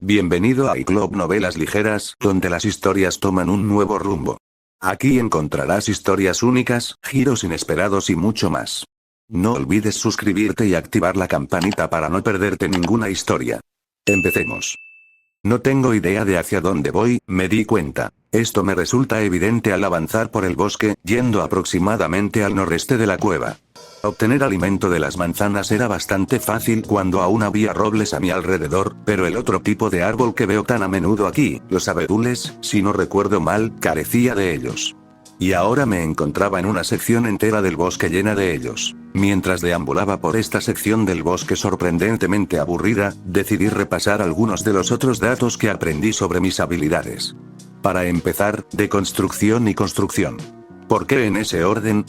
Bienvenido a iClub Novelas Ligeras, donde las historias toman un nuevo rumbo. Aquí encontrarás historias únicas, giros inesperados y mucho más. No olvides suscribirte y activar la campanita para no perderte ninguna historia. Empecemos. No tengo idea de hacia dónde voy, me di cuenta. Esto me resulta evidente al avanzar por el bosque, yendo aproximadamente al noreste de la cueva. Obtener alimento de las manzanas era bastante fácil cuando aún había robles a mi alrededor, pero el otro tipo de árbol que veo tan a menudo aquí, los abedules, si no recuerdo mal, carecía de ellos. Y ahora me encontraba en una sección entera del bosque llena de ellos. Mientras deambulaba por esta sección del bosque sorprendentemente aburrida, decidí repasar algunos de los otros datos que aprendí sobre mis habilidades. Para empezar, de construcción y construcción. ¿Por qué en ese orden?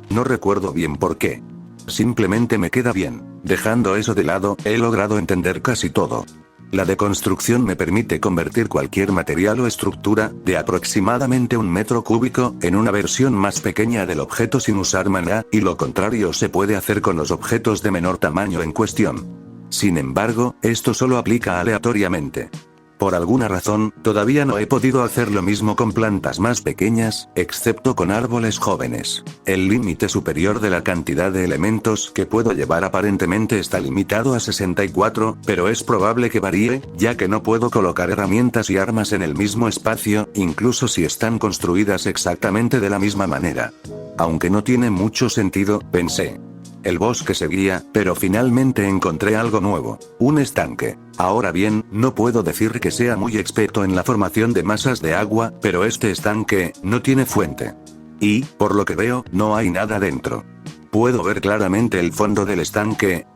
No recuerdo bien por qué. Simplemente me queda bien. Dejando eso de lado, he logrado entender casi todo. La deconstrucción me permite convertir cualquier material o estructura, de aproximadamente 1 metro cúbico, en una versión más pequeña del objeto sin usar maná, y lo contrario se puede hacer con los objetos de menor tamaño en cuestión. Sin embargo, esto solo aplica aleatoriamente. Por alguna razón, todavía no he podido hacer lo mismo con plantas más pequeñas, excepto con árboles jóvenes. El límite superior de la cantidad de elementos que puedo llevar aparentemente está limitado a 64, pero es probable que varíe, ya que no puedo colocar herramientas y armas en el mismo espacio, incluso si están construidas exactamente de la misma manera. Aunque no tiene mucho sentido, pensé. El bosque seguía, pero finalmente encontré algo nuevo. Un estanque. Ahora bien, no puedo decir que sea muy experto en la formación de masas de agua, pero este estanque no tiene fuente. Y, por lo que veo, no hay nada dentro. Puedo ver claramente el fondo del estanque,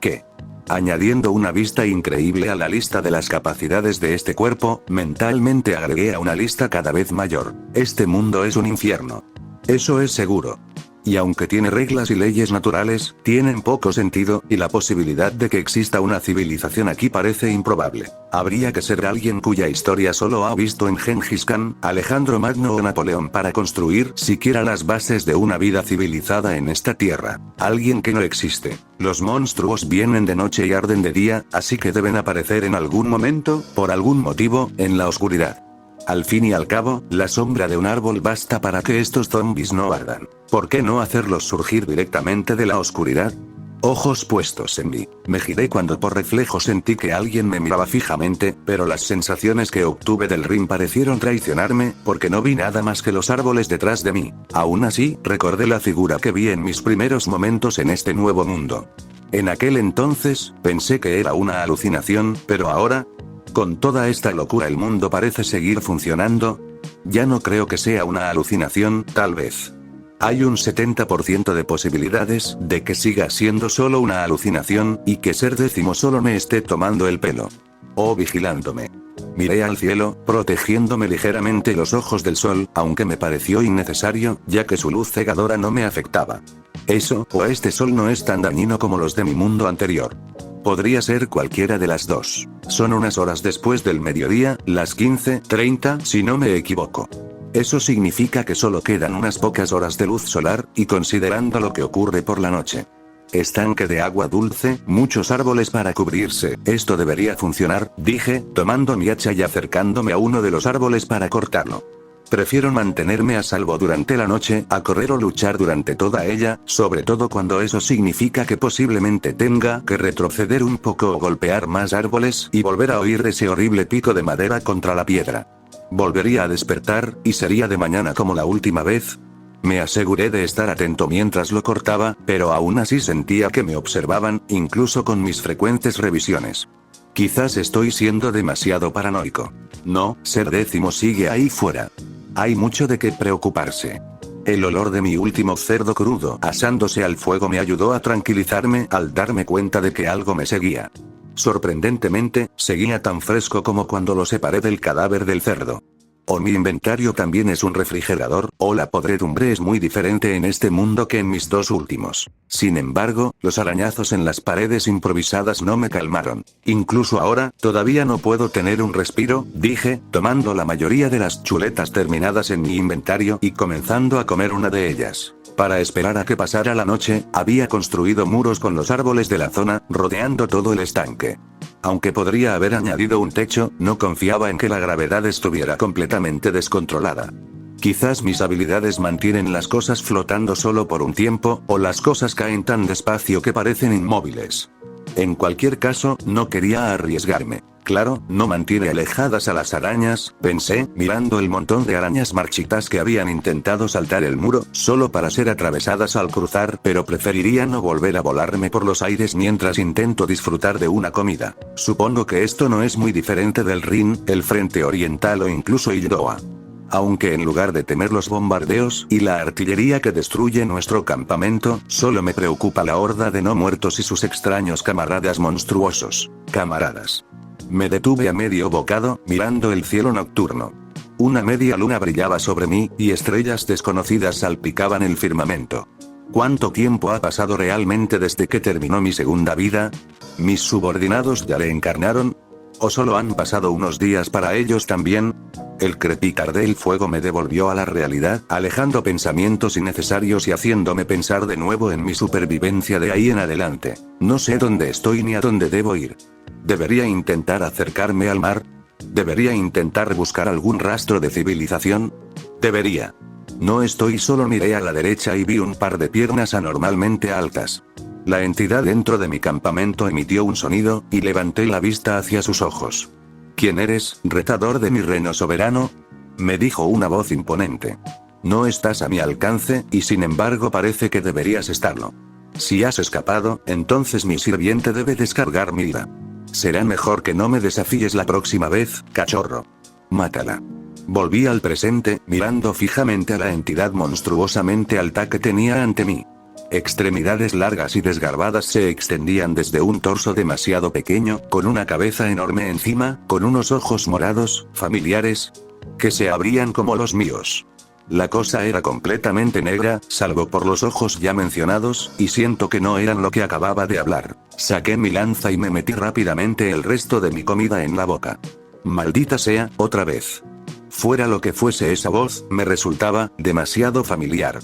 añadiendo una vista increíble a la lista de las capacidades de este cuerpo, mentalmente agregué a una lista cada vez mayor. Este mundo es un infierno. Eso es seguro. Y aunque tiene reglas y leyes naturales, tienen poco sentido, y la posibilidad de que exista una civilización aquí parece improbable. Habría que ser alguien cuya historia solo ha visto en Gengis Khan, Alejandro Magno o Napoleón para construir siquiera las bases de una vida civilizada en esta tierra. Alguien que no existe. Los monstruos vienen de noche y arden de día, así que deben aparecer en algún momento, por algún motivo, en la oscuridad. Al fin y al cabo, la sombra de un árbol basta para que estos zombies no ardan. ¿Por qué no hacerlos surgir directamente de la oscuridad? Ojos puestos en mí. Me giré cuando por reflejo sentí que alguien me miraba fijamente, pero las sensaciones que obtuve del ring parecieron traicionarme, porque no vi nada más que los árboles detrás de mí. Aún así, recordé la figura que vi en mis primeros momentos en este nuevo mundo. En aquel entonces, pensé que era una alucinación, pero ahora, con toda esta locura el mundo parece seguir funcionando. Ya no creo que sea una alucinación, tal vez. Hay un 70% de posibilidades de que siga siendo solo una alucinación, y que Ser Décimo solo me esté tomando el pelo. O vigilándome. Miré al cielo, protegiéndome ligeramente los ojos del sol, aunque me pareció innecesario, ya que su luz cegadora no me afectaba. Eso, o este sol no es tan dañino como los de mi mundo anterior. Podría ser cualquiera de las dos. Son unas horas después del mediodía, las 15:30 si no me equivoco. Eso significa que solo quedan unas pocas horas de luz solar, y considerando lo que ocurre por la noche. Estanque de agua dulce, muchos árboles para cubrirse. Esto debería funcionar, dije, tomando mi hacha y acercándome a uno de los árboles para cortarlo. Prefiero mantenerme a salvo durante la noche, a correr o luchar durante toda ella, sobre todo cuando eso significa que posiblemente tenga que retroceder un poco o golpear más árboles, y volver a oír ese horrible pico de madera contra la piedra. Volvería a despertar, y sería de mañana como la última vez. Me aseguré de estar atento mientras lo cortaba, pero aún así sentía que me observaban, incluso con mis frecuentes revisiones. Quizás estoy siendo demasiado paranoico. No, Ser Décimo sigue ahí fuera. Hay mucho de qué preocuparse. El olor de mi último cerdo crudo asándose al fuego me ayudó a tranquilizarme al darme cuenta de que algo me seguía. Sorprendentemente, seguía tan fresco como cuando lo separé del cadáver del cerdo. O mi inventario también es un refrigerador, o la podredumbre es muy diferente en este mundo que en mis dos últimos. Sin embargo, los arañazos en las paredes improvisadas no me calmaron. Incluso ahora, todavía no puedo tener un respiro, dije, tomando la mayoría de las chuletas terminadas en mi inventario y comenzando a comer una de ellas. Para esperar a que pasara la noche, había construido muros con los árboles de la zona, rodeando todo el estanque. Aunque podría haber añadido un techo, no confiaba en que la gravedad estuviera completamente descontrolada. Quizás mis habilidades mantienen las cosas flotando solo por un tiempo, o las cosas caen tan despacio que parecen inmóviles. En cualquier caso, no quería arriesgarme. Claro, no mantiene alejadas a las arañas, pensé, mirando el montón de arañas marchitas que habían intentado saltar el muro, solo para ser atravesadas al cruzar, pero preferiría no volver a volarme por los aires mientras intento disfrutar de una comida. Supongo que esto no es muy diferente del Rin, el Frente Oriental o incluso Ildoa. Aunque en lugar de temer los bombardeos y la artillería que destruye nuestro campamento, solo me preocupa la horda de no muertos y sus extraños camaradas monstruosos. Camaradas. Me detuve a medio bocado, mirando el cielo nocturno. Una media luna brillaba sobre mí, y estrellas desconocidas salpicaban el firmamento. ¿Cuánto tiempo ha pasado realmente desde que terminó mi segunda vida? ¿Mis subordinados ya le encarnaron? ¿O solo han pasado unos días para ellos también? El crepitar del fuego me devolvió a la realidad, alejando pensamientos innecesarios y haciéndome pensar de nuevo en mi supervivencia de ahí en adelante. No sé dónde estoy ni a dónde debo ir. ¿Debería intentar acercarme al mar? ¿Debería intentar buscar algún rastro de civilización? Debería. No estoy solo, miré a la derecha y vi un par de piernas anormalmente altas. La entidad dentro de mi campamento emitió un sonido, y levanté la vista hacia sus ojos. ¿Quién eres, retador de mi reino soberano? Me dijo una voz imponente. No estás a mi alcance, y sin embargo parece que deberías estarlo. Si has escapado, entonces mi sirviente debe descargar mi ira. Será mejor que no me desafíes la próxima vez, cachorro. Mátala. Volví al presente, mirando fijamente a la entidad monstruosamente alta que tenía ante mí. Extremidades largas y desgarbadas se extendían desde un torso demasiado pequeño, con una cabeza enorme encima, con unos ojos morados, familiares, que se abrían como los míos. La cosa era completamente negra, salvo por los ojos ya mencionados, y siento que no eran lo que acababa de hablar. Saqué mi lanza y me metí rápidamente el resto de mi comida en la boca. Maldita sea, otra vez. Fuera lo que fuese esa voz, me resultaba demasiado familiar.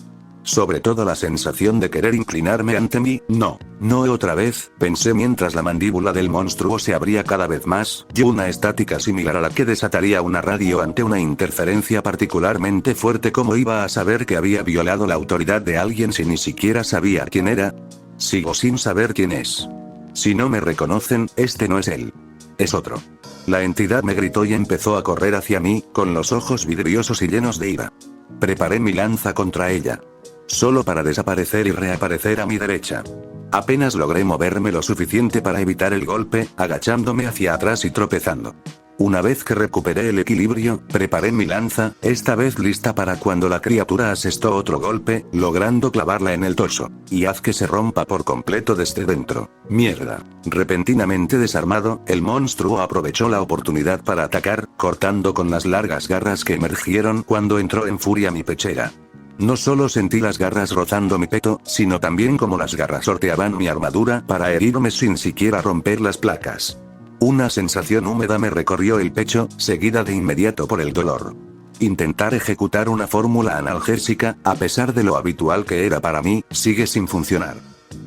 Sobre todo la sensación de querer inclinarme ante mí. No otra vez, pensé mientras la mandíbula del monstruo se abría cada vez más, y una estática similar a la que desataría una radio ante una interferencia particularmente fuerte. ¿Cómo iba a saber que había violado la autoridad de alguien si ni siquiera sabía quién era? Sigo sin saber quién es. Si no me reconocen, este no es él. Es otro. La entidad me gritó y empezó a correr hacia mí, con los ojos vidriosos y llenos de ira. Preparé mi lanza contra ella. Solo para desaparecer y reaparecer a mi derecha. Apenas logré moverme lo suficiente para evitar el golpe, agachándome hacia atrás y tropezando. Una vez que recuperé el equilibrio, preparé mi lanza, esta vez lista para cuando la criatura asestó otro golpe, logrando clavarla en el torso. Y haz que se rompa por completo desde dentro. Mierda. Repentinamente desarmado, el monstruo aprovechó la oportunidad para atacar, cortando con las largas garras que emergieron cuando entró en furia mi pechera. No solo sentí las garras rozando mi peto, sino también como las garras sorteaban mi armadura para herirme sin siquiera romper las placas. Una sensación húmeda me recorrió el pecho, seguida de inmediato por el dolor. Intentar ejecutar una fórmula analgésica, a pesar de lo habitual que era para mí, sigue sin funcionar.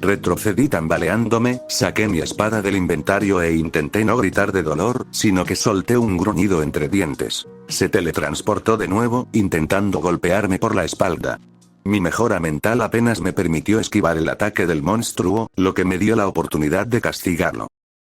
Retrocedí tambaleándome, saqué mi espada del inventario e intenté no gritar de dolor, sino que solté un gruñido entre dientes. Se teletransportó de nuevo, intentando golpearme por la espalda. Mi mejora mental apenas me permitió esquivar el ataque del monstruo, lo que me dio la oportunidad de castigarlo.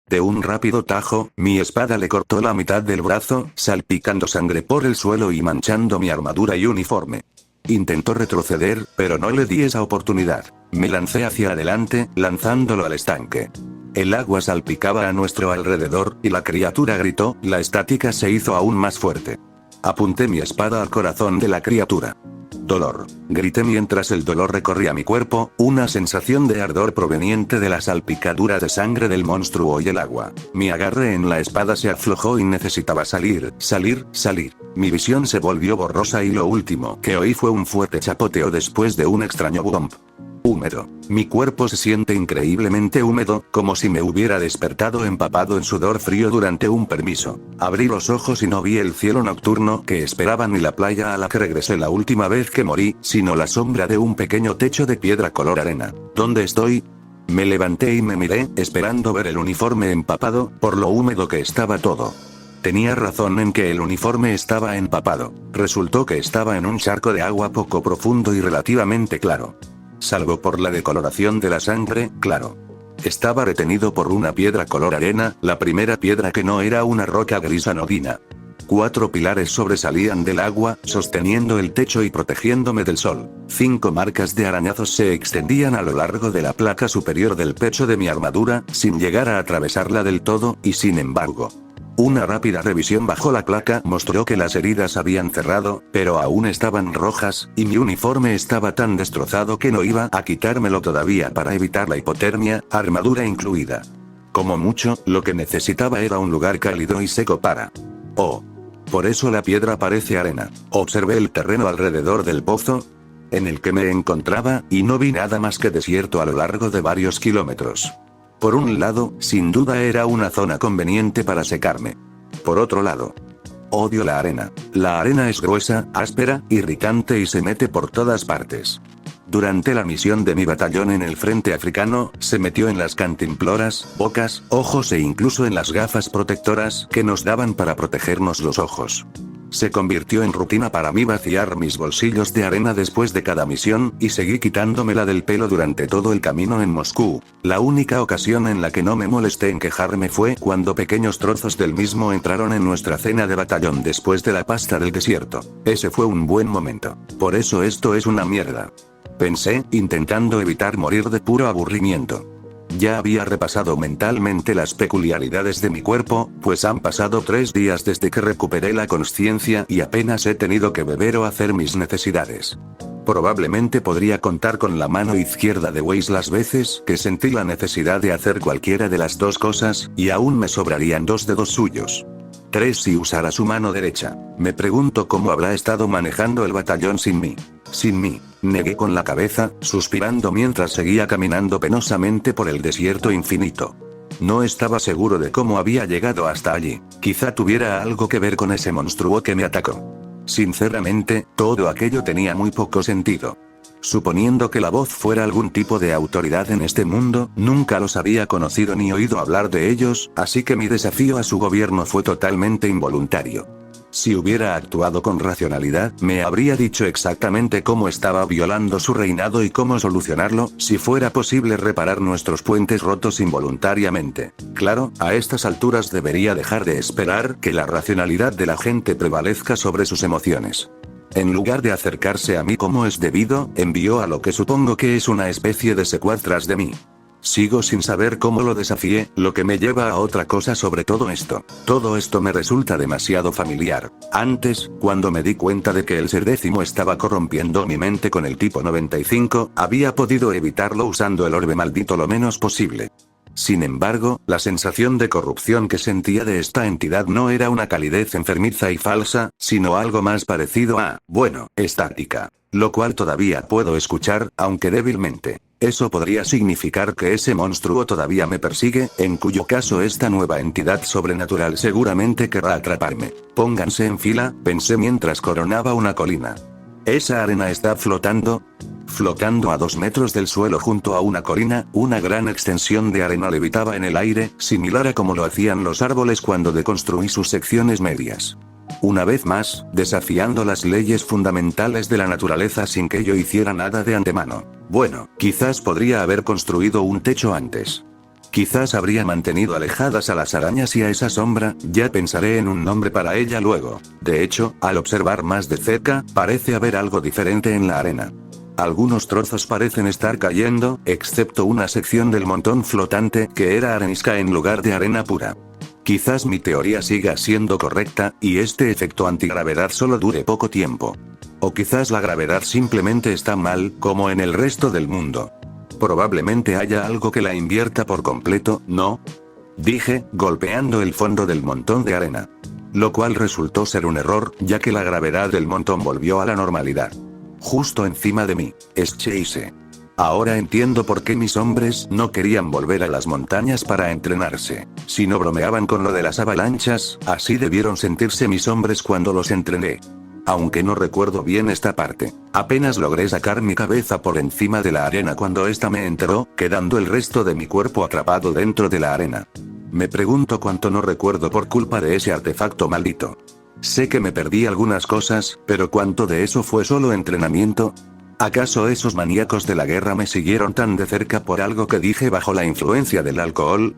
De un rápido tajo, mi espada le cortó la mitad del brazo, salpicando sangre por el suelo y manchando mi armadura y uniforme. Intentó retroceder, pero no le di esa oportunidad. Me lancé hacia adelante, lanzándolo al estanque. El agua salpicaba a nuestro alrededor, y la criatura gritó, la estática se hizo aún más fuerte. Apunté mi espada al corazón de la criatura. Dolor. Grité mientras el dolor recorría mi cuerpo, una sensación de ardor proveniente de la salpicadura de sangre del monstruo y el agua. Mi agarre en la espada se aflojó y necesitaba salir. Mi visión se volvió borrosa y lo último que oí fue un fuerte chapoteo después de un extraño bump. Húmedo. Mi cuerpo se siente increíblemente húmedo, como si me hubiera despertado empapado en sudor frío durante un permiso. Abrí los ojos y no vi el cielo nocturno que esperaba ni la playa a la que regresé la última vez que morí, sino la sombra de un pequeño techo de piedra color arena. ¿Dónde estoy? Me levanté y me miré, esperando ver el uniforme empapado, por lo húmedo que estaba todo. Tenía razón en que el uniforme estaba empapado. Resultó que estaba en un charco de agua poco profundo y relativamente claro. Salvo por la decoloración de la sangre, claro. Estaba retenido por una piedra color arena, la primera piedra que no era una roca gris anodina. 4 pilares sobresalían del agua, sosteniendo el techo y protegiéndome del sol. 5 marcas de arañazos se extendían a lo largo de la placa superior del pecho de mi armadura, sin llegar a atravesarla del todo, y sin embargo, una rápida revisión bajo la placa mostró que las heridas habían cerrado, pero aún estaban rojas, y mi uniforme estaba tan destrozado que no iba a quitármelo todavía para evitar la hipotermia, armadura incluida. Como mucho, lo que necesitaba era un lugar cálido y seco para... Oh. Por eso la piedra parece arena. Observé el terreno alrededor del pozo en el que me encontraba, y no vi nada más que desierto a lo largo de varios kilómetros. Por un lado, sin duda era una zona conveniente para secarme. Por otro lado, odio la arena. La arena es gruesa, áspera, irritante y se mete por todas partes. Durante la misión de mi batallón en el frente africano, se metió en las cantimploras, bocas, ojos e incluso en las gafas protectoras que nos daban para protegernos los ojos. Se convirtió en rutina para mí vaciar mis bolsillos de arena después de cada misión, y seguí quitándomela del pelo durante todo el camino en Moscú. La única ocasión en la que no me molesté en quejarme fue cuando pequeños trozos del mismo entraron en nuestra cena de batallón después de la pasta del desierto. Ese fue un buen momento. Por eso esto es una mierda. Pensé, intentando evitar morir de puro aburrimiento. Ya había repasado mentalmente las peculiaridades de mi cuerpo, pues han pasado 3 días desde que recuperé la consciencia y apenas he tenido que beber o hacer mis necesidades. Probablemente podría contar con la mano izquierda de Weiss las veces que sentí la necesidad de hacer cualquiera de las 2 cosas, y aún me sobrarían 2 dedos suyos. 3 si usara su mano derecha. Me pregunto cómo habrá estado manejando el batallón sin mí. Sin mí. Negué con la cabeza, suspirando mientras seguía caminando penosamente por el desierto infinito. No estaba seguro de cómo había llegado hasta allí. Quizá tuviera algo que ver con ese monstruo que me atacó. Sinceramente, todo aquello tenía muy poco sentido. Suponiendo que la voz fuera algún tipo de autoridad en este mundo, nunca los había conocido ni oído hablar de ellos, así que mi desafío a su gobierno fue totalmente involuntario. Si hubiera actuado con racionalidad, me habría dicho exactamente cómo estaba violando su reinado y cómo solucionarlo, si fuera posible reparar nuestros puentes rotos involuntariamente. Claro, a estas alturas debería dejar de esperar que la racionalidad de la gente prevalezca sobre sus emociones. En lugar de acercarse a mí como es debido, envió a lo que supongo que es una especie de secuaz tras de mí. Sigo sin saber cómo lo desafié, lo que me lleva a otra cosa sobre todo esto. Todo esto me resulta demasiado familiar. Antes, cuando me di cuenta de que el ser décimo estaba corrompiendo mi mente con el tipo 95, había podido evitarlo usando el orbe maldito lo menos posible. Sin embargo, la sensación de corrupción que sentía de esta entidad no era una calidez enfermiza y falsa, sino algo más parecido a, bueno, estática. Lo cual todavía puedo escuchar, aunque débilmente. Eso podría significar que ese monstruo todavía me persigue, en cuyo caso esta nueva entidad sobrenatural seguramente querrá atraparme. Pónganse en fila, pensé mientras coronaba una colina. ¿Esa arena está flotando? Flotando a 2 metros del suelo junto a una colina, una gran extensión de arena levitaba en el aire, similar a como lo hacían los árboles cuando deconstruí sus secciones medias. Una vez más, desafiando las leyes fundamentales de la naturaleza sin que yo hiciera nada de antemano. Bueno, quizás podría haber construido un techo antes. Quizás habría mantenido alejadas a las arañas y a esa sombra, ya pensaré en un nombre para ella luego. De hecho, al observar más de cerca, parece haber algo diferente en la arena. Algunos trozos parecen estar cayendo, excepto una sección del montón flotante que era arenisca en lugar de arena pura. Quizás mi teoría siga siendo correcta, y este efecto antigravedad solo dure poco tiempo. O quizás la gravedad simplemente está mal, como en el resto del mundo. Probablemente haya algo que la invierta por completo, ¿no? Dije, golpeando el fondo del montón de arena. Lo cual resultó ser un error, ya que la gravedad del montón volvió a la normalidad. Justo encima de mí. Es Chase. Ahora entiendo por qué mis hombres no querían volver a las montañas para entrenarse. Si no bromeaban con lo de las avalanchas, así debieron sentirse mis hombres cuando los entrené. Aunque no recuerdo bien esta parte. Apenas logré sacar mi cabeza por encima de la arena cuando esta me enteró, quedando el resto de mi cuerpo atrapado dentro de la arena. Me pregunto cuánto no recuerdo por culpa de ese artefacto maldito. Sé que me perdí algunas cosas, pero ¿cuánto de eso fue solo entrenamiento? ¿Acaso esos maníacos de la guerra me siguieron tan de cerca por algo que dije bajo la influencia del alcohol?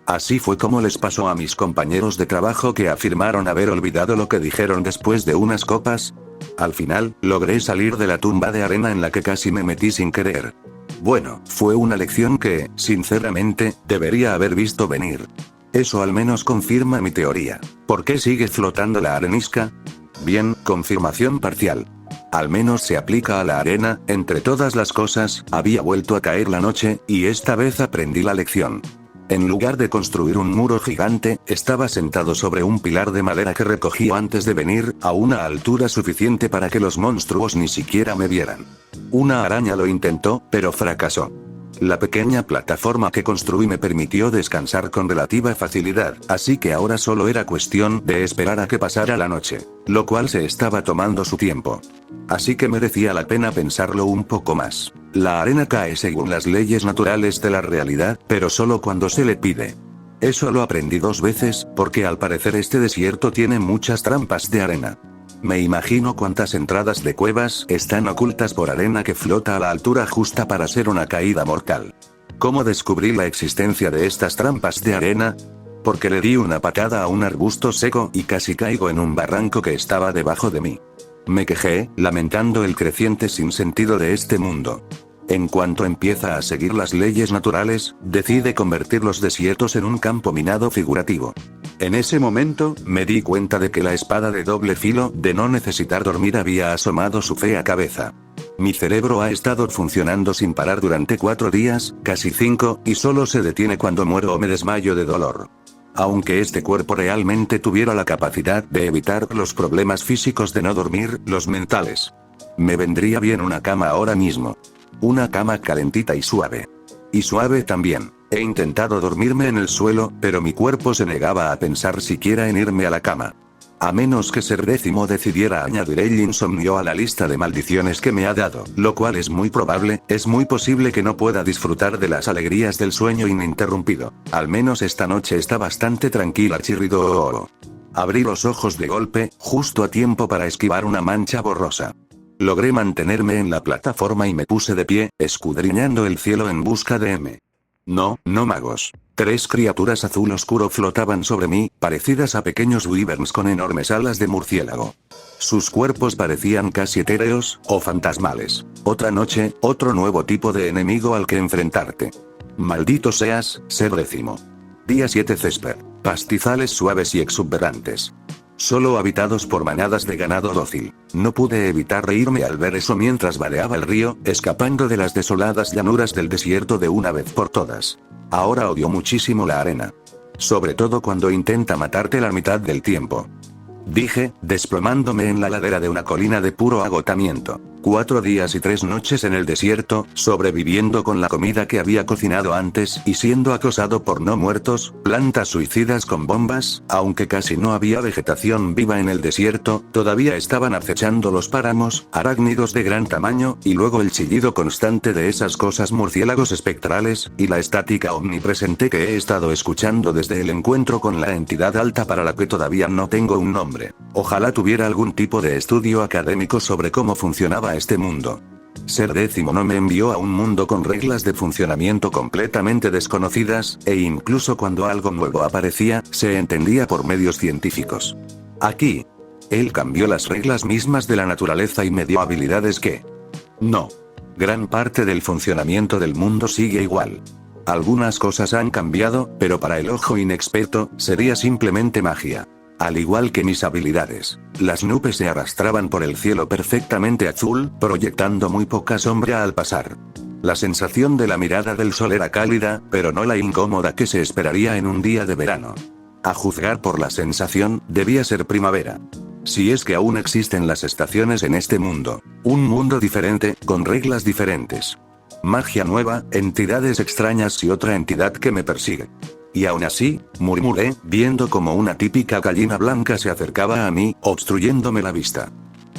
Así fue como les pasó a mis compañeros de trabajo que afirmaron haber olvidado lo que dijeron después de unas copas. Al final, logré salir de la tumba de arena en la que casi me metí sin querer. Bueno, fue una lección que, sinceramente, debería haber visto venir. Eso al menos confirma mi teoría. ¿Por qué sigue flotando la arenisca? Bien, confirmación parcial. Al menos se aplica a la arena, entre todas las cosas, había vuelto a caer la noche, y esta vez aprendí la lección. En lugar de construir un muro gigante, estaba sentado sobre un pilar de madera que recogí antes de venir, a una altura suficiente para que los monstruos ni siquiera me vieran. Una araña lo intentó, pero fracasó. La pequeña plataforma que construí me permitió descansar con relativa facilidad, así que ahora solo era cuestión de esperar a que pasara la noche, lo cual se estaba tomando su tiempo. Así que merecía la pena pensarlo un poco más. La arena cae según las leyes naturales de la realidad, pero solo cuando se le pide. Eso lo aprendí 2 veces, porque al parecer este desierto tiene muchas trampas de arena. Me imagino cuántas entradas de cuevas están ocultas por arena que flota a la altura justa para ser una caída mortal. ¿Cómo descubrí la existencia de estas trampas de arena? Porque le di una patada a un arbusto seco y casi caigo en un barranco que estaba debajo de mí. Me quejé, lamentando el creciente sinsentido de este mundo. En cuanto empieza a seguir las leyes naturales, decide convertir los desiertos en un campo minado figurativo. En ese momento, me di cuenta de que la espada de doble filo de no necesitar dormir había asomado su fea cabeza. Mi cerebro ha estado funcionando sin parar durante 4 días, casi 5, y solo se detiene cuando muero o me desmayo de dolor. Aunque este cuerpo realmente tuviera la capacidad de evitar los problemas físicos de no dormir, los mentales. Me vendría bien una cama ahora mismo. Una cama calentita y suave. Y suave también. He intentado dormirme en el suelo, pero mi cuerpo se negaba a pensar siquiera en irme a la cama. A menos que Ser Décimo decidiera añadir el insomnio a la lista de maldiciones que me ha dado, lo cual es muy probable, es muy posible que no pueda disfrutar de las alegrías del sueño ininterrumpido. Al menos esta noche está bastante tranquila, chirrido. Abrí los ojos de golpe, justo a tiempo para esquivar una mancha borrosa. Logré mantenerme en la plataforma y me puse de pie, escudriñando el cielo en busca de M. No magos. 3 criaturas azul oscuro flotaban sobre mí, parecidas a pequeños wyverns con enormes alas de murciélago. Sus cuerpos parecían casi etéreos, o fantasmales. Otra noche, otro nuevo tipo de enemigo al que enfrentarte. Maldito seas, Ser Décimo. Día 7 césped. Pastizales suaves y exuberantes. Solo habitados por manadas de ganado dócil. No pude evitar reírme al ver eso mientras vadeaba el río, escapando de las desoladas llanuras del desierto de una vez por todas. Ahora odio muchísimo la arena. Sobre todo cuando intenta matarte la mitad del tiempo. Dije, desplomándome en la ladera de una colina de puro agotamiento. 4 días y 3 noches en el desierto, sobreviviendo con la comida que había cocinado antes y siendo acosado por no muertos, plantas suicidas con bombas, aunque casi no había vegetación viva en el desierto, todavía estaban acechando los páramos, arácnidos de gran tamaño, y luego el chillido constante de esas cosas murciélagos espectrales, y la estática omnipresente que he estado escuchando desde el encuentro con la entidad alta para la que todavía no tengo un nombre. Ojalá tuviera algún tipo de estudio académico sobre cómo funcionaba este mundo. Ser Décimo no me envió a un mundo con reglas de funcionamiento completamente desconocidas, e incluso cuando algo nuevo aparecía, se entendía por medios científicos. Aquí, él cambió las reglas mismas de la naturaleza y me dio habilidades que... No. Gran parte del funcionamiento del mundo sigue igual. Algunas cosas han cambiado, pero para el ojo inexperto, sería simplemente magia. Al igual que mis habilidades, las nubes se arrastraban por el cielo perfectamente azul, proyectando muy poca sombra al pasar. La sensación de la mirada del sol era cálida, pero no la incómoda que se esperaría en un día de verano. A juzgar por la sensación, debía ser primavera. Si es que aún existen las estaciones en este mundo. Un mundo diferente, con reglas diferentes. Magia nueva, entidades extrañas y otra entidad que me persigue. Y aún así, murmuré, viendo como una típica gallina blanca se acercaba a mí, obstruyéndome la vista.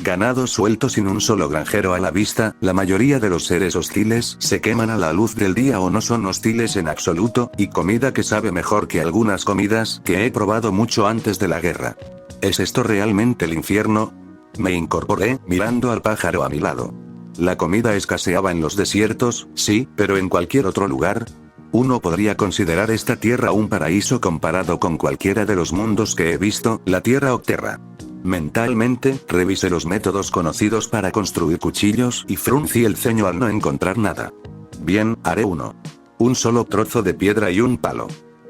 Ganado suelto sin un solo granjero a la vista, la mayoría de los seres hostiles se queman a la luz del día o no son hostiles en absoluto, y comida que sabe mejor que algunas comidas que he probado mucho antes de la guerra. ¿Es esto realmente el infierno? Me incorporé, mirando al pájaro a mi lado. La comida escaseaba en los desiertos, sí, pero en cualquier otro lugar. Uno podría considerar esta tierra un paraíso comparado con cualquiera de los mundos que he visto, la tierra o Terra. Mentalmente, revisé los métodos conocidos para construir cuchillos y fruncí el ceño al no encontrar nada. Bien, haré uno. Un solo trozo de piedra y un palo.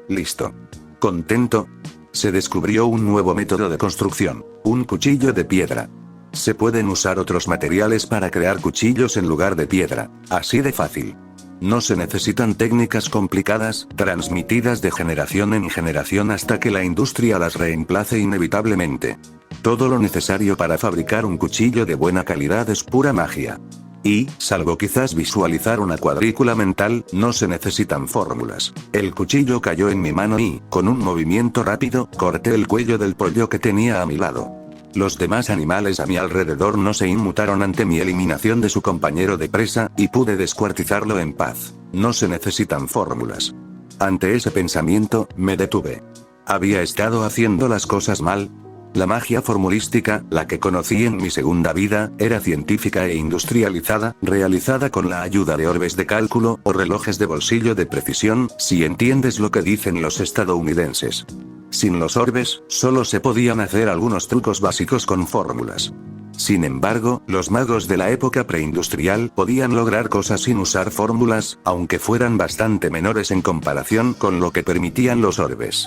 Listo. ¿Contento? Se descubrió un nuevo método de construcción, un cuchillo de piedra. Se pueden usar otros materiales para crear cuchillos en lugar de piedra, así de fácil. No se necesitan técnicas complicadas, transmitidas de generación en generación hasta que la industria las reemplace inevitablemente. Todo lo necesario para fabricar un cuchillo de buena calidad es pura magia. Y, salvo quizás visualizar una cuadrícula mental, no se necesitan fórmulas. El cuchillo cayó en mi mano y, con un movimiento rápido, corté el cuello del pollo que tenía a mi lado. Los demás animales a mi alrededor no se inmutaron ante mi eliminación de su compañero de presa, y pude descuartizarlo en paz. No se necesitan fórmulas. Ante ese pensamiento, me detuve. ¿Había estado haciendo las cosas mal? La magia formulística, la que conocí en mi segunda vida, era científica e industrializada, realizada con la ayuda de orbes de cálculo, o relojes de bolsillo de precisión, si entiendes lo que dicen los estadounidenses. Sin los orbes, solo se podían hacer algunos trucos básicos con fórmulas. Sin embargo, los magos de la época preindustrial podían lograr cosas sin usar fórmulas, aunque fueran bastante menores en comparación con lo que permitían los orbes.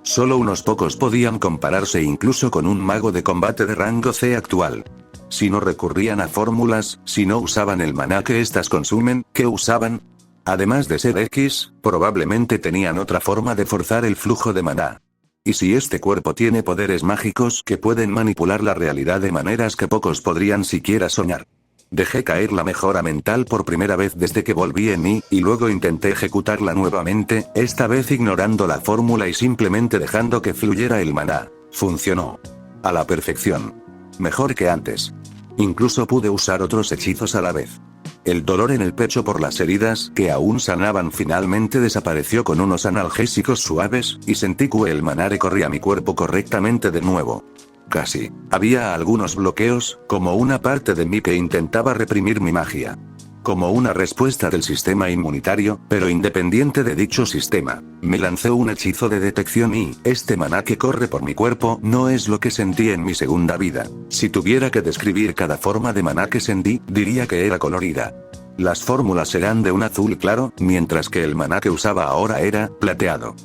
Solo unos pocos podían compararse incluso con un mago de combate de rango C actual. Si no recurrían a fórmulas, si no usaban el maná que éstas consumen, ¿qué usaban? Además de ser X, probablemente tenían otra forma de forzar el flujo de maná. ¿Y si este cuerpo tiene poderes mágicos que pueden manipular la realidad de maneras que pocos podrían siquiera soñar? Dejé caer la mejora mental por primera vez desde que volví en mí, y luego intenté ejecutarla nuevamente, esta vez ignorando la fórmula y simplemente dejando que fluyera el maná. Funcionó. A la perfección. Mejor que antes. Incluso pude usar otros hechizos a la vez. El dolor en el pecho por las heridas que aún sanaban finalmente desapareció con unos analgésicos suaves, y sentí que el maná recorría mi cuerpo correctamente de nuevo. Casi. Había algunos bloqueos, como una parte de mí que intentaba reprimir mi magia. Como una respuesta del sistema inmunitario, pero independiente de dicho sistema, me lanzó un hechizo de detección y, este maná que corre por mi cuerpo no es lo que sentí en mi segunda vida. Si tuviera que describir cada forma de maná que sentí, diría que era colorida. Las fórmulas eran de un azul claro, mientras que el maná que usaba ahora era plateado.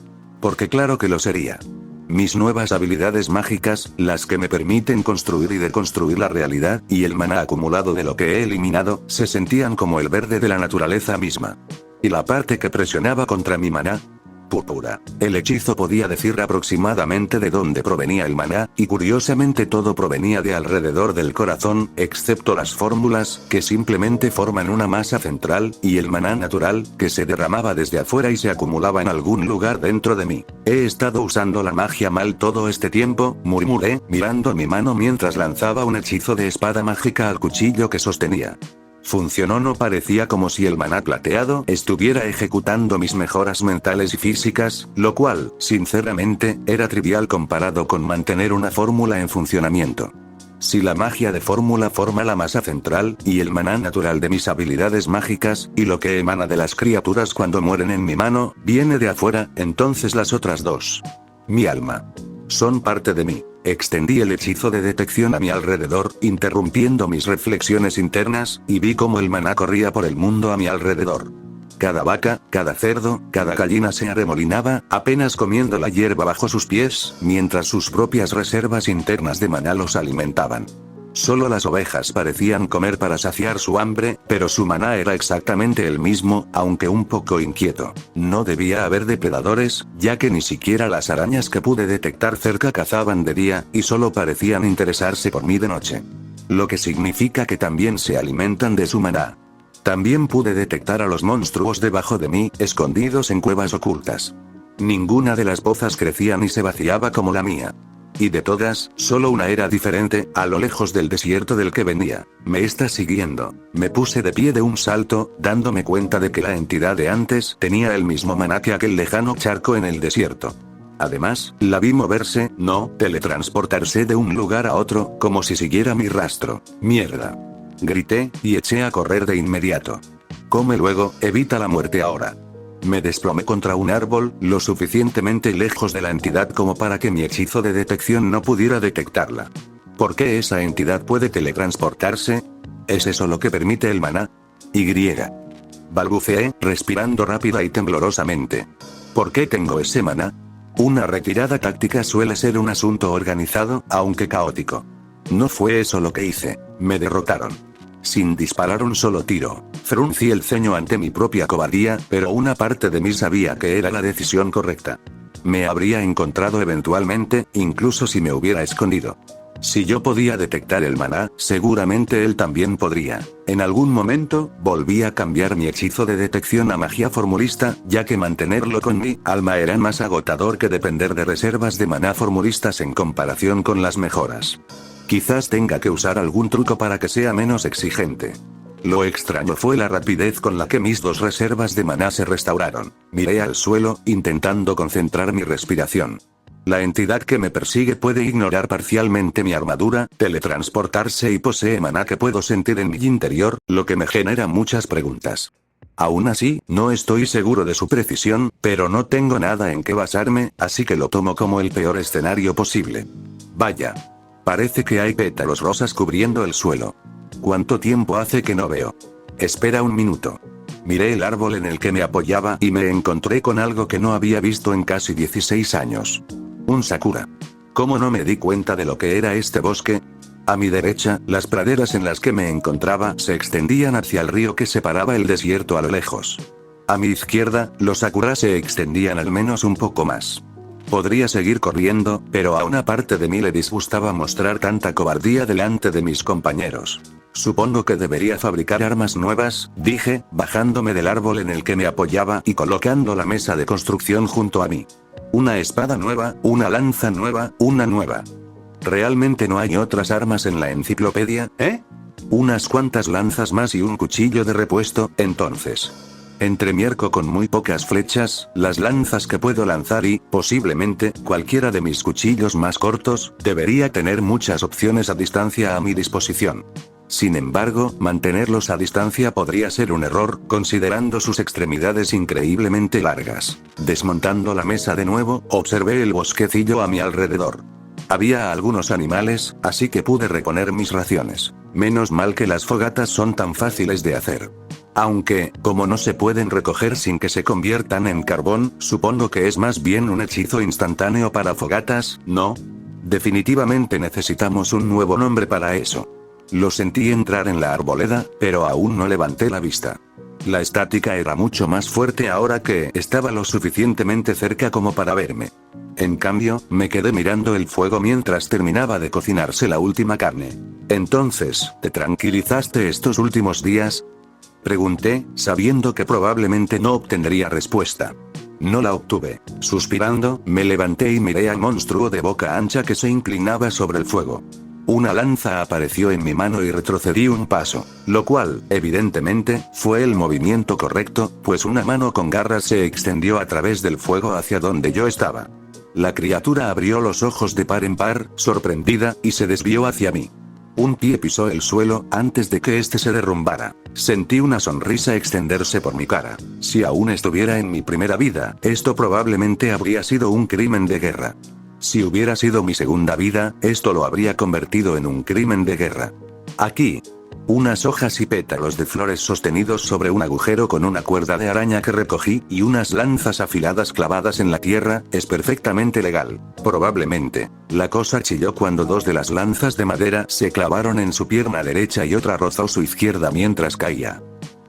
Porque claro que lo sería. Mis nuevas habilidades mágicas, las que me permiten construir y deconstruir la realidad, y el maná acumulado de lo que he eliminado, se sentían como el verde de la naturaleza misma. ¿Y la parte que presionaba contra mi maná? Púrpura. El hechizo podía decir aproximadamente de dónde provenía el maná, y curiosamente todo provenía de alrededor del corazón, excepto las fórmulas, que simplemente forman una masa central, y el maná natural, que se derramaba desde afuera y se acumulaba en algún lugar dentro de mí. He estado usando la magia mal todo este tiempo, murmuré, mirando mi mano mientras lanzaba un hechizo de espada mágica al cuchillo que sostenía. Funcionó. No parecía como si el maná plateado estuviera ejecutando mis mejoras mentales y físicas, lo cual, sinceramente, era trivial comparado con mantener una fórmula en funcionamiento. Si la magia de fórmula forma la masa central, y el maná natural de mis habilidades mágicas, y lo que emana de las criaturas cuando mueren en mi mano, viene de afuera, entonces las otras dos. Mi alma. Son parte de mí. Extendí el hechizo de detección a mi alrededor, interrumpiendo mis reflexiones internas, y vi cómo el maná corría por el mundo a mi alrededor. Cada vaca, cada cerdo, cada gallina se arremolinaba, apenas comiendo la hierba bajo sus pies, mientras sus propias reservas internas de maná los alimentaban. Solo las ovejas parecían comer para saciar su hambre, pero su maná era exactamente el mismo, aunque un poco inquieto. No debía haber depredadores, ya que ni siquiera las arañas que pude detectar cerca cazaban de día, y solo parecían interesarse por mí de noche. Lo que significa que también se alimentan de su maná. También pude detectar a los monstruos debajo de mí, escondidos en cuevas ocultas. Ninguna de las pozas crecía ni se vaciaba como la mía. Y de todas, solo una era diferente, a lo lejos del desierto del que venía. Me está siguiendo. Me puse de pie de un salto, dándome cuenta de que la entidad de antes tenía el mismo maná que aquel lejano charco en el desierto. Además, la vi moverse, no teletransportarse de un lugar a otro, como si siguiera mi rastro. Mierda. Grité, y eché a correr de inmediato. Come luego, evita la muerte ahora. Me desplomé contra un árbol, lo suficientemente lejos de la entidad como para que mi hechizo de detección no pudiera detectarla. ¿Por qué esa entidad puede teletransportarse? ¿Es eso lo que permite el maná? Balbuceé, respirando rápida y temblorosamente. ¿Por qué tengo ese maná? Una retirada táctica suele ser un asunto organizado, aunque caótico. No fue eso lo que hice. Me derrotaron. Sin disparar un solo tiro. Fruncí el ceño ante mi propia cobardía, pero una parte de mí sabía que era la decisión correcta. Me habría encontrado eventualmente, incluso si me hubiera escondido. Si yo podía detectar el maná, seguramente él también podría. En algún momento, volví a cambiar mi hechizo de detección a magia formulista, ya que mantenerlo con mi alma era más agotador que depender de reservas de maná formulistas en comparación con las mejoras. Quizás tenga que usar algún truco para que sea menos exigente. Lo extraño fue la rapidez con la que mis dos reservas de maná se restauraron. Miré al suelo, intentando concentrar mi respiración. La entidad que me persigue puede ignorar parcialmente mi armadura, teletransportarse y posee maná que puedo sentir en mi interior, lo que me genera muchas preguntas. Aún así, no estoy seguro de su precisión, pero no tengo nada en qué basarme, así que lo tomo como el peor escenario posible. Vaya. Parece que hay pétalos rosas cubriendo el suelo. ¿Cuánto tiempo hace que no veo? Espera un minuto. Miré el árbol en el que me apoyaba y me encontré con algo que no había visto en casi 16 años. Un sakura. ¿Cómo no me di cuenta de lo que era este bosque? A mi derecha, las praderas en las que me encontraba se extendían hacia el río que separaba el desierto a lo lejos. A mi izquierda, los sakuras se extendían al menos un poco más. Podría seguir corriendo, pero a una parte de mí le disgustaba mostrar tanta cobardía delante de mis compañeros. Supongo que debería fabricar armas nuevas, dije, bajándome del árbol en el que me apoyaba y colocando la mesa de construcción junto a mí. Una espada nueva, una lanza nueva, una nueva. ¿Realmente no hay otras armas en la enciclopedia, eh? Unas cuantas lanzas más y un cuchillo de repuesto, entonces. Entremierco con muy pocas flechas, las lanzas que puedo lanzar y, posiblemente, cualquiera de mis cuchillos más cortos, debería tener muchas opciones a distancia a mi disposición. Sin embargo, mantenerlos a distancia podría ser un error, considerando sus extremidades increíblemente largas. Desmontando la mesa de nuevo, observé el bosquecillo a mi alrededor. Había algunos animales, así que pude reponer mis raciones. Menos mal que las fogatas son tan fáciles de hacer. Aunque, como no se pueden recoger sin que se conviertan en carbón, supongo que es más bien un hechizo instantáneo para fogatas, ¿no? Definitivamente necesitamos un nuevo nombre para eso. Lo sentí entrar en la arboleda, pero aún no levanté la vista. La estática era mucho más fuerte ahora que estaba lo suficientemente cerca como para verme. En cambio, me quedé mirando el fuego mientras terminaba de cocinarse la última carne. Entonces, ¿te tranquilizaste estos últimos días? Pregunté, sabiendo que probablemente no obtendría respuesta. No la obtuve. Suspirando, me levanté y miré al monstruo de boca ancha que se inclinaba sobre el fuego. Una lanza apareció en mi mano y retrocedí un paso, lo cual, evidentemente, fue el movimiento correcto, pues una mano con garras se extendió a través del fuego hacia donde yo estaba. La criatura abrió los ojos de par en par, sorprendida, y se desvió hacia mí. Un pie pisó el suelo, antes de que éste se derrumbara. Sentí una sonrisa extenderse por mi cara. Si aún estuviera en mi primera vida, esto probablemente habría sido un crimen de guerra. Si hubiera sido mi segunda vida, esto lo habría convertido en un crimen de guerra. Aquí. Unas hojas y pétalos de flores sostenidos sobre un agujero con una cuerda de araña que recogí, y unas lanzas afiladas clavadas en la tierra, es perfectamente legal. Probablemente. La cosa chilló cuando dos de las lanzas de madera se clavaron en su pierna derecha y otra rozó su izquierda mientras caía.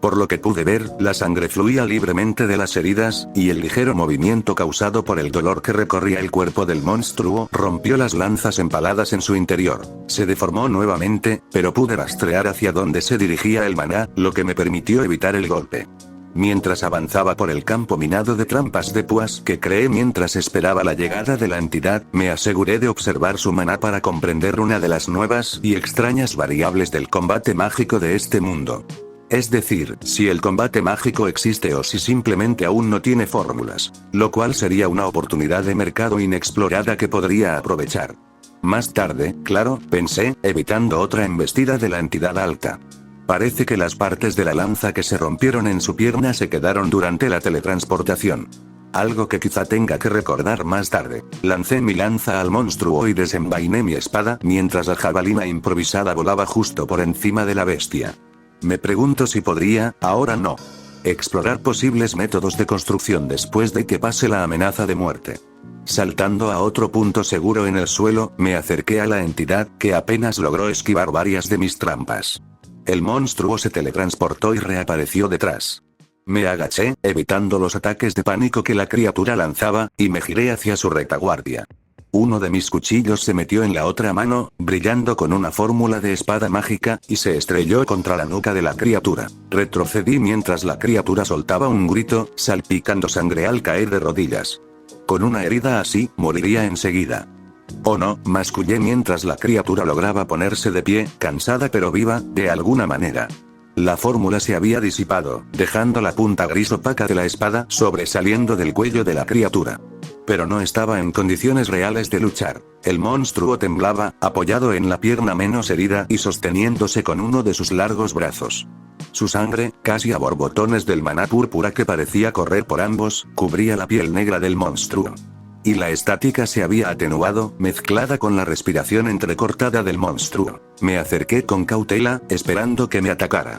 Por lo que pude ver, la sangre fluía libremente de las heridas, y el ligero movimiento causado por el dolor que recorría el cuerpo del monstruo rompió las lanzas empaladas en su interior. Se deformó nuevamente, pero pude rastrear hacia dónde se dirigía el maná, lo que me permitió evitar el golpe. Mientras avanzaba por el campo minado de trampas de púas que creé mientras esperaba la llegada de la entidad, me aseguré de observar su maná para comprender una de las nuevas y extrañas variables del combate mágico de este mundo. Es decir, si el combate mágico existe o si simplemente aún no tiene fórmulas. Lo cual sería una oportunidad de mercado inexplorada que podría aprovechar. Más tarde, claro, pensé, evitando otra embestida de la entidad alta. Parece que las partes de la lanza que se rompieron en su pierna se quedaron durante la teletransportación. Algo que quizá tenga que recordar más tarde. Lancé mi lanza al monstruo y desenvainé mi espada mientras la jabalina improvisada volaba justo por encima de la bestia. Me pregunto si podría, ahora no, explorar posibles métodos de construcción después de que pase la amenaza de muerte. Saltando a otro punto seguro en el suelo, me acerqué a la entidad, que apenas logró esquivar varias de mis trampas. El monstruo se teletransportó y reapareció detrás. Me agaché, evitando los ataques de pánico que la criatura lanzaba, y me giré hacia su retaguardia. Uno de mis cuchillos se metió en la otra mano, brillando con una fórmula de espada mágica, y se estrelló contra la nuca de la criatura. Retrocedí mientras la criatura soltaba un grito, salpicando sangre al caer de rodillas. Con una herida así, moriría enseguida. Oh no, mascullé mientras la criatura lograba ponerse de pie, cansada pero viva, de alguna manera. La fórmula se había disipado, dejando la punta gris opaca de la espada sobresaliendo del cuello de la criatura. Pero no estaba en condiciones reales de luchar. El monstruo temblaba, apoyado en la pierna menos herida y sosteniéndose con uno de sus largos brazos. Su sangre, casi a borbotones del maná púrpura que parecía correr por ambos, cubría la piel negra del monstruo. Y la estática se había atenuado, mezclada con la respiración entrecortada del monstruo. Me acerqué con cautela, esperando que me atacara.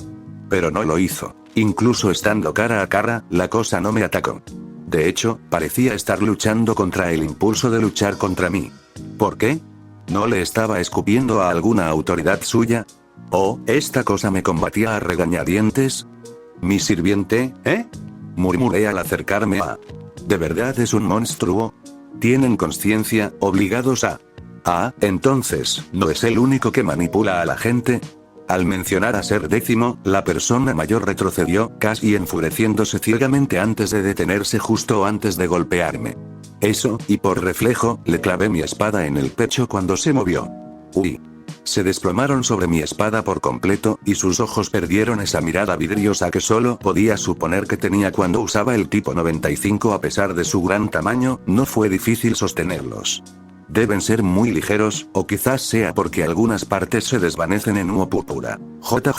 Pero no lo hizo. Incluso estando cara a cara, la cosa no me atacó. De hecho, parecía estar luchando contra el impulso de luchar contra mí. ¿Por qué? ¿No le estaba escupiendo a alguna autoridad suya? ¿O, esta cosa me combatía a regañadientes? ¿Mi sirviente, murmuré al acercarme a... ¿De verdad es un monstruo? ¿Tienen conciencia, obligados a... entonces, ¿no es el único que manipula a la gente? Al mencionar a Ser Décimo, la persona mayor retrocedió, casi enfureciéndose ciegamente antes de detenerse justo antes de golpearme. Eso, y por reflejo, le clavé mi espada en el pecho cuando se movió. ¡Uy! Se desplomaron sobre mi espada por completo, y sus ojos perdieron esa mirada vidriosa que solo podía suponer que tenía cuando usaba el tipo 95. A pesar de su gran tamaño, no fue difícil sostenerlos. Deben ser muy ligeros, o quizás sea porque algunas partes se desvanecen en humo púrpura. ¿J?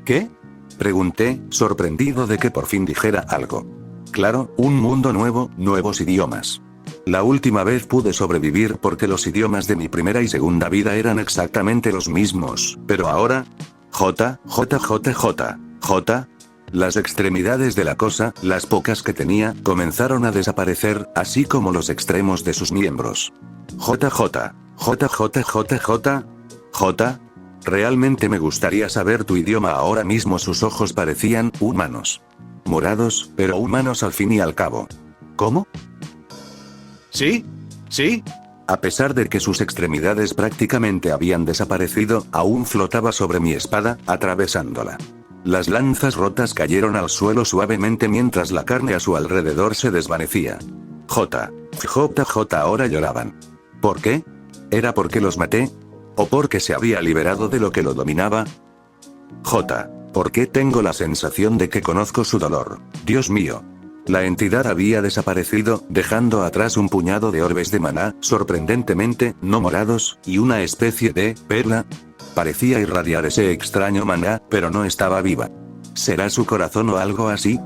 ¿Qué? Pregunté, sorprendido de que por fin dijera algo. Claro, un mundo nuevo, nuevos idiomas. La última vez pude sobrevivir porque los idiomas de mi primera y segunda vida eran exactamente los mismos, pero ahora... J. Las extremidades de la cosa, las pocas que tenía, comenzaron a desaparecer, así como los extremos de sus miembros. J. Realmente me gustaría saber tu idioma ahora mismo. Sus ojos parecían humanos. Morados, pero humanos al fin y al cabo. ¿Cómo? ¿Sí? A pesar de que sus extremidades prácticamente habían desaparecido, aún flotaba sobre mi espada, atravesándola. Las lanzas rotas cayeron al suelo suavemente mientras la carne a su alrededor se desvanecía. J. Ahora lloraban. ¿Por qué? ¿Era porque los maté? ¿O porque se había liberado de lo que lo dominaba? J. ¿Por qué tengo la sensación de que conozco su dolor? Dios mío. La entidad había desaparecido, dejando atrás un puñado de orbes de maná, sorprendentemente, no morados, y una especie de perla. Parecía irradiar ese extraño maná, pero no estaba viva. ¿Será su corazón o algo así?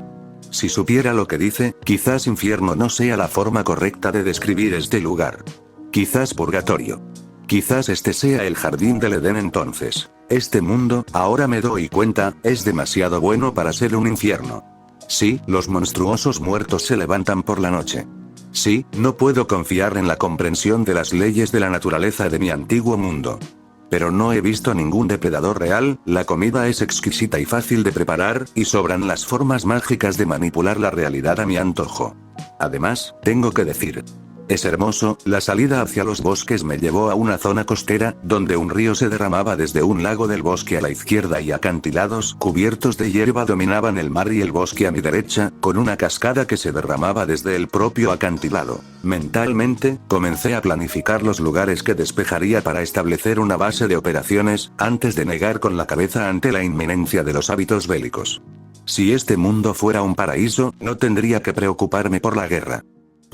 Si supiera lo que dice, quizás infierno no sea la forma correcta de describir este lugar. Quizás purgatorio. Quizás este sea el jardín del Edén entonces. Este mundo, ahora me doy cuenta, es demasiado bueno para ser un infierno. Sí, los monstruosos muertos se levantan por la noche. Sí, no puedo confiar en la comprensión de las leyes de la naturaleza de mi antiguo mundo. Pero no he visto ningún depredador real, la comida es exquisita y fácil de preparar, y sobran las formas mágicas de manipular la realidad a mi antojo. Además, tengo que decir, Es hermoso, la salida hacia los bosques me llevó a una zona costera, donde un río se derramaba desde un lago del bosque a la izquierda y acantilados cubiertos de hierba dominaban el mar y el bosque a mi derecha, con una cascada que se derramaba desde el propio acantilado. Mentalmente, comencé a planificar los lugares que despejaría para establecer una base de operaciones, antes de negar con la cabeza ante la inminencia de los hábitos bélicos. Si este mundo fuera un paraíso, no tendría que preocuparme por la guerra.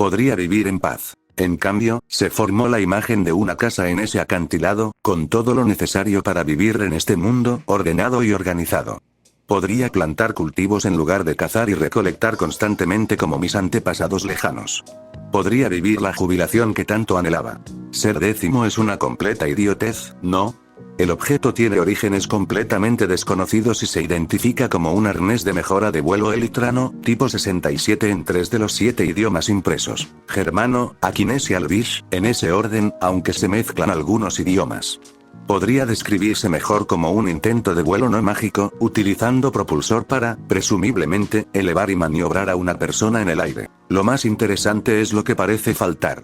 Podría vivir en paz. En cambio, se formó la imagen de una casa en ese acantilado, con todo lo necesario para vivir en este mundo, ordenado y organizado. Podría plantar cultivos en lugar de cazar y recolectar constantemente como mis antepasados lejanos. Podría vivir la jubilación que tanto anhelaba. Ser décimo es una completa idiotez, ¿no? El objeto tiene orígenes completamente desconocidos y se identifica como un arnés de mejora de vuelo Elitrano, tipo 67 en 3 de los 7 idiomas impresos. Germano, aquinés y albish, en ese orden, aunque se mezclan algunos idiomas. Podría describirse mejor como un intento de vuelo no mágico, utilizando propulsor para, presumiblemente, elevar y maniobrar a una persona en el aire. Lo más interesante es lo que parece faltar.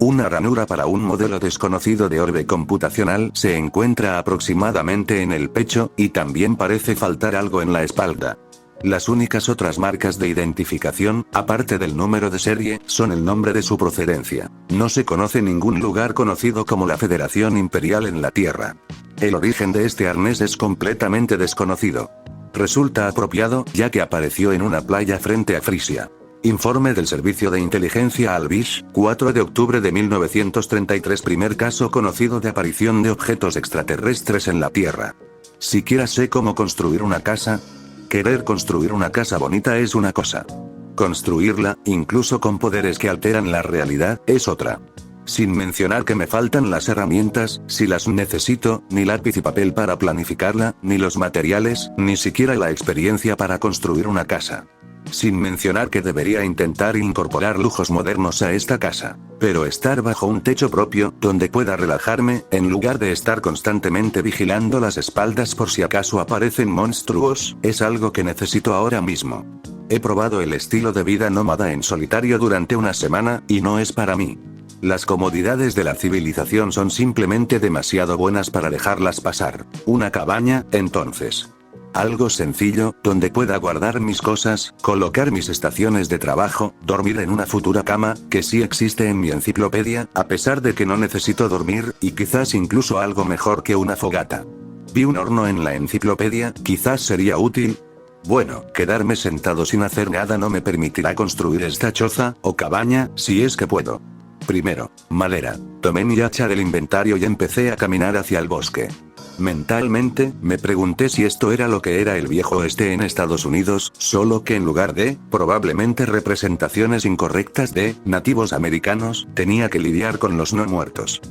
Una ranura para un modelo desconocido de orbe computacional se encuentra aproximadamente en el pecho, y también parece faltar algo en la espalda. Las únicas otras marcas de identificación, aparte del número de serie, son el nombre de su procedencia. No se conoce ningún lugar conocido como la Federación Imperial en la Tierra. El origen de este arnés es completamente desconocido. Resulta apropiado, ya que apareció en una playa frente a Frisia. Informe del Servicio de Inteligencia Albish, 4 de octubre de 1933. Primer caso conocido de aparición de objetos extraterrestres en la Tierra. Siquiera sé cómo construir una casa. Querer construir una casa bonita es una cosa. Construirla, incluso con poderes que alteran la realidad, es otra. Sin mencionar que me faltan las herramientas, si las necesito, ni lápiz y papel para planificarla, ni los materiales, ni siquiera la experiencia para construir una casa. Sin mencionar que debería intentar incorporar lujos modernos a esta casa. Pero estar bajo un techo propio, donde pueda relajarme, en lugar de estar constantemente vigilando las espaldas por si acaso aparecen monstruos, es algo que necesito ahora mismo. He probado el estilo de vida nómada en solitario durante una semana, y no es para mí. Las comodidades de la civilización son simplemente demasiado buenas para dejarlas pasar. Una cabaña, entonces. Algo sencillo, donde pueda guardar mis cosas, colocar mis estaciones de trabajo, dormir en una futura cama, que sí existe en mi enciclopedia, a pesar de que no necesito dormir, y quizás incluso algo mejor que una fogata. Vi un horno en la enciclopedia, quizás sería útil. Bueno, quedarme sentado sin hacer nada no me permitirá construir esta choza, o cabaña, si es que puedo. Primero, madera. Tomé mi hacha del inventario y empecé a caminar hacia el bosque. Mentalmente, me pregunté si esto era lo que era el viejo oeste en Estados Unidos, solo que en lugar de, probablemente representaciones incorrectas de, nativos americanos, tenía que lidiar con los no muertos.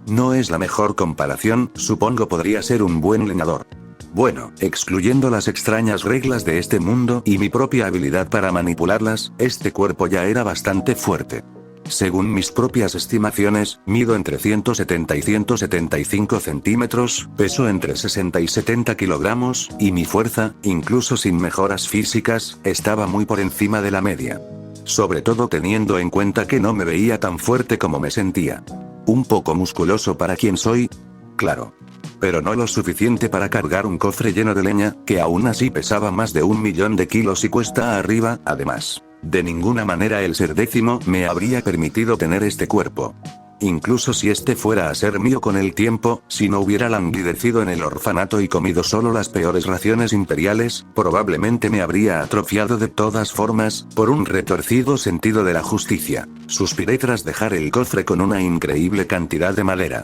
No es la mejor comparación, supongo podría ser un buen leñador. Bueno, excluyendo las extrañas reglas de este mundo y mi propia habilidad para manipularlas, este cuerpo ya era bastante fuerte. Según mis propias estimaciones, mido entre 170 y 175 centímetros, peso entre 60 y 70 kilogramos, y mi fuerza, incluso sin mejoras físicas, estaba muy por encima de la media. Sobre todo teniendo en cuenta que no me veía tan fuerte como me sentía. Un poco musculoso para quien soy, claro. Pero no lo suficiente para cargar un cofre lleno de leña, que aún así pesaba más de 1.000.000 de kilos y cuesta arriba, además. De ninguna manera el ser décimo me habría permitido tener este cuerpo. Incluso si este fuera a ser mío con el tiempo, si no hubiera languidecido en el orfanato y comido solo las peores raciones imperiales, probablemente me habría atrofiado de todas formas, por un retorcido sentido de la justicia. Suspiré tras dejar el cofre con una increíble cantidad de madera.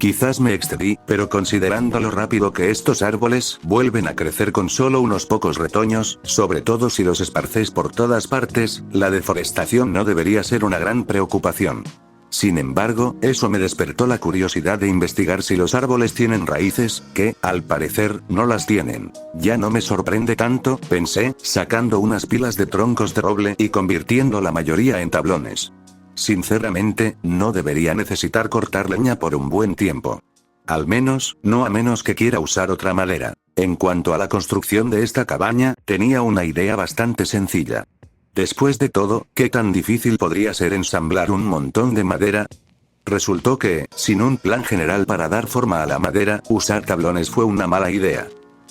Quizás me excedí, pero considerando lo rápido que estos árboles vuelven a crecer con solo unos pocos retoños, sobre todo si los esparcéis por todas partes, la deforestación no debería ser una gran preocupación. Sin embargo, eso me despertó la curiosidad de investigar si los árboles tienen raíces, que, al parecer, no las tienen. Ya no me sorprende tanto, pensé, sacando unas pilas de troncos de roble y convirtiendo la mayoría en tablones. Sinceramente, no debería necesitar cortar leña por un buen tiempo. Al menos, no a menos que quiera usar otra madera. En cuanto a la construcción de esta cabaña, tenía una idea bastante sencilla. Después de todo, ¿qué tan difícil podría ser ensamblar un montón de madera? Resultó que, sin un plan general para dar forma a la madera, usar tablones fue una mala idea.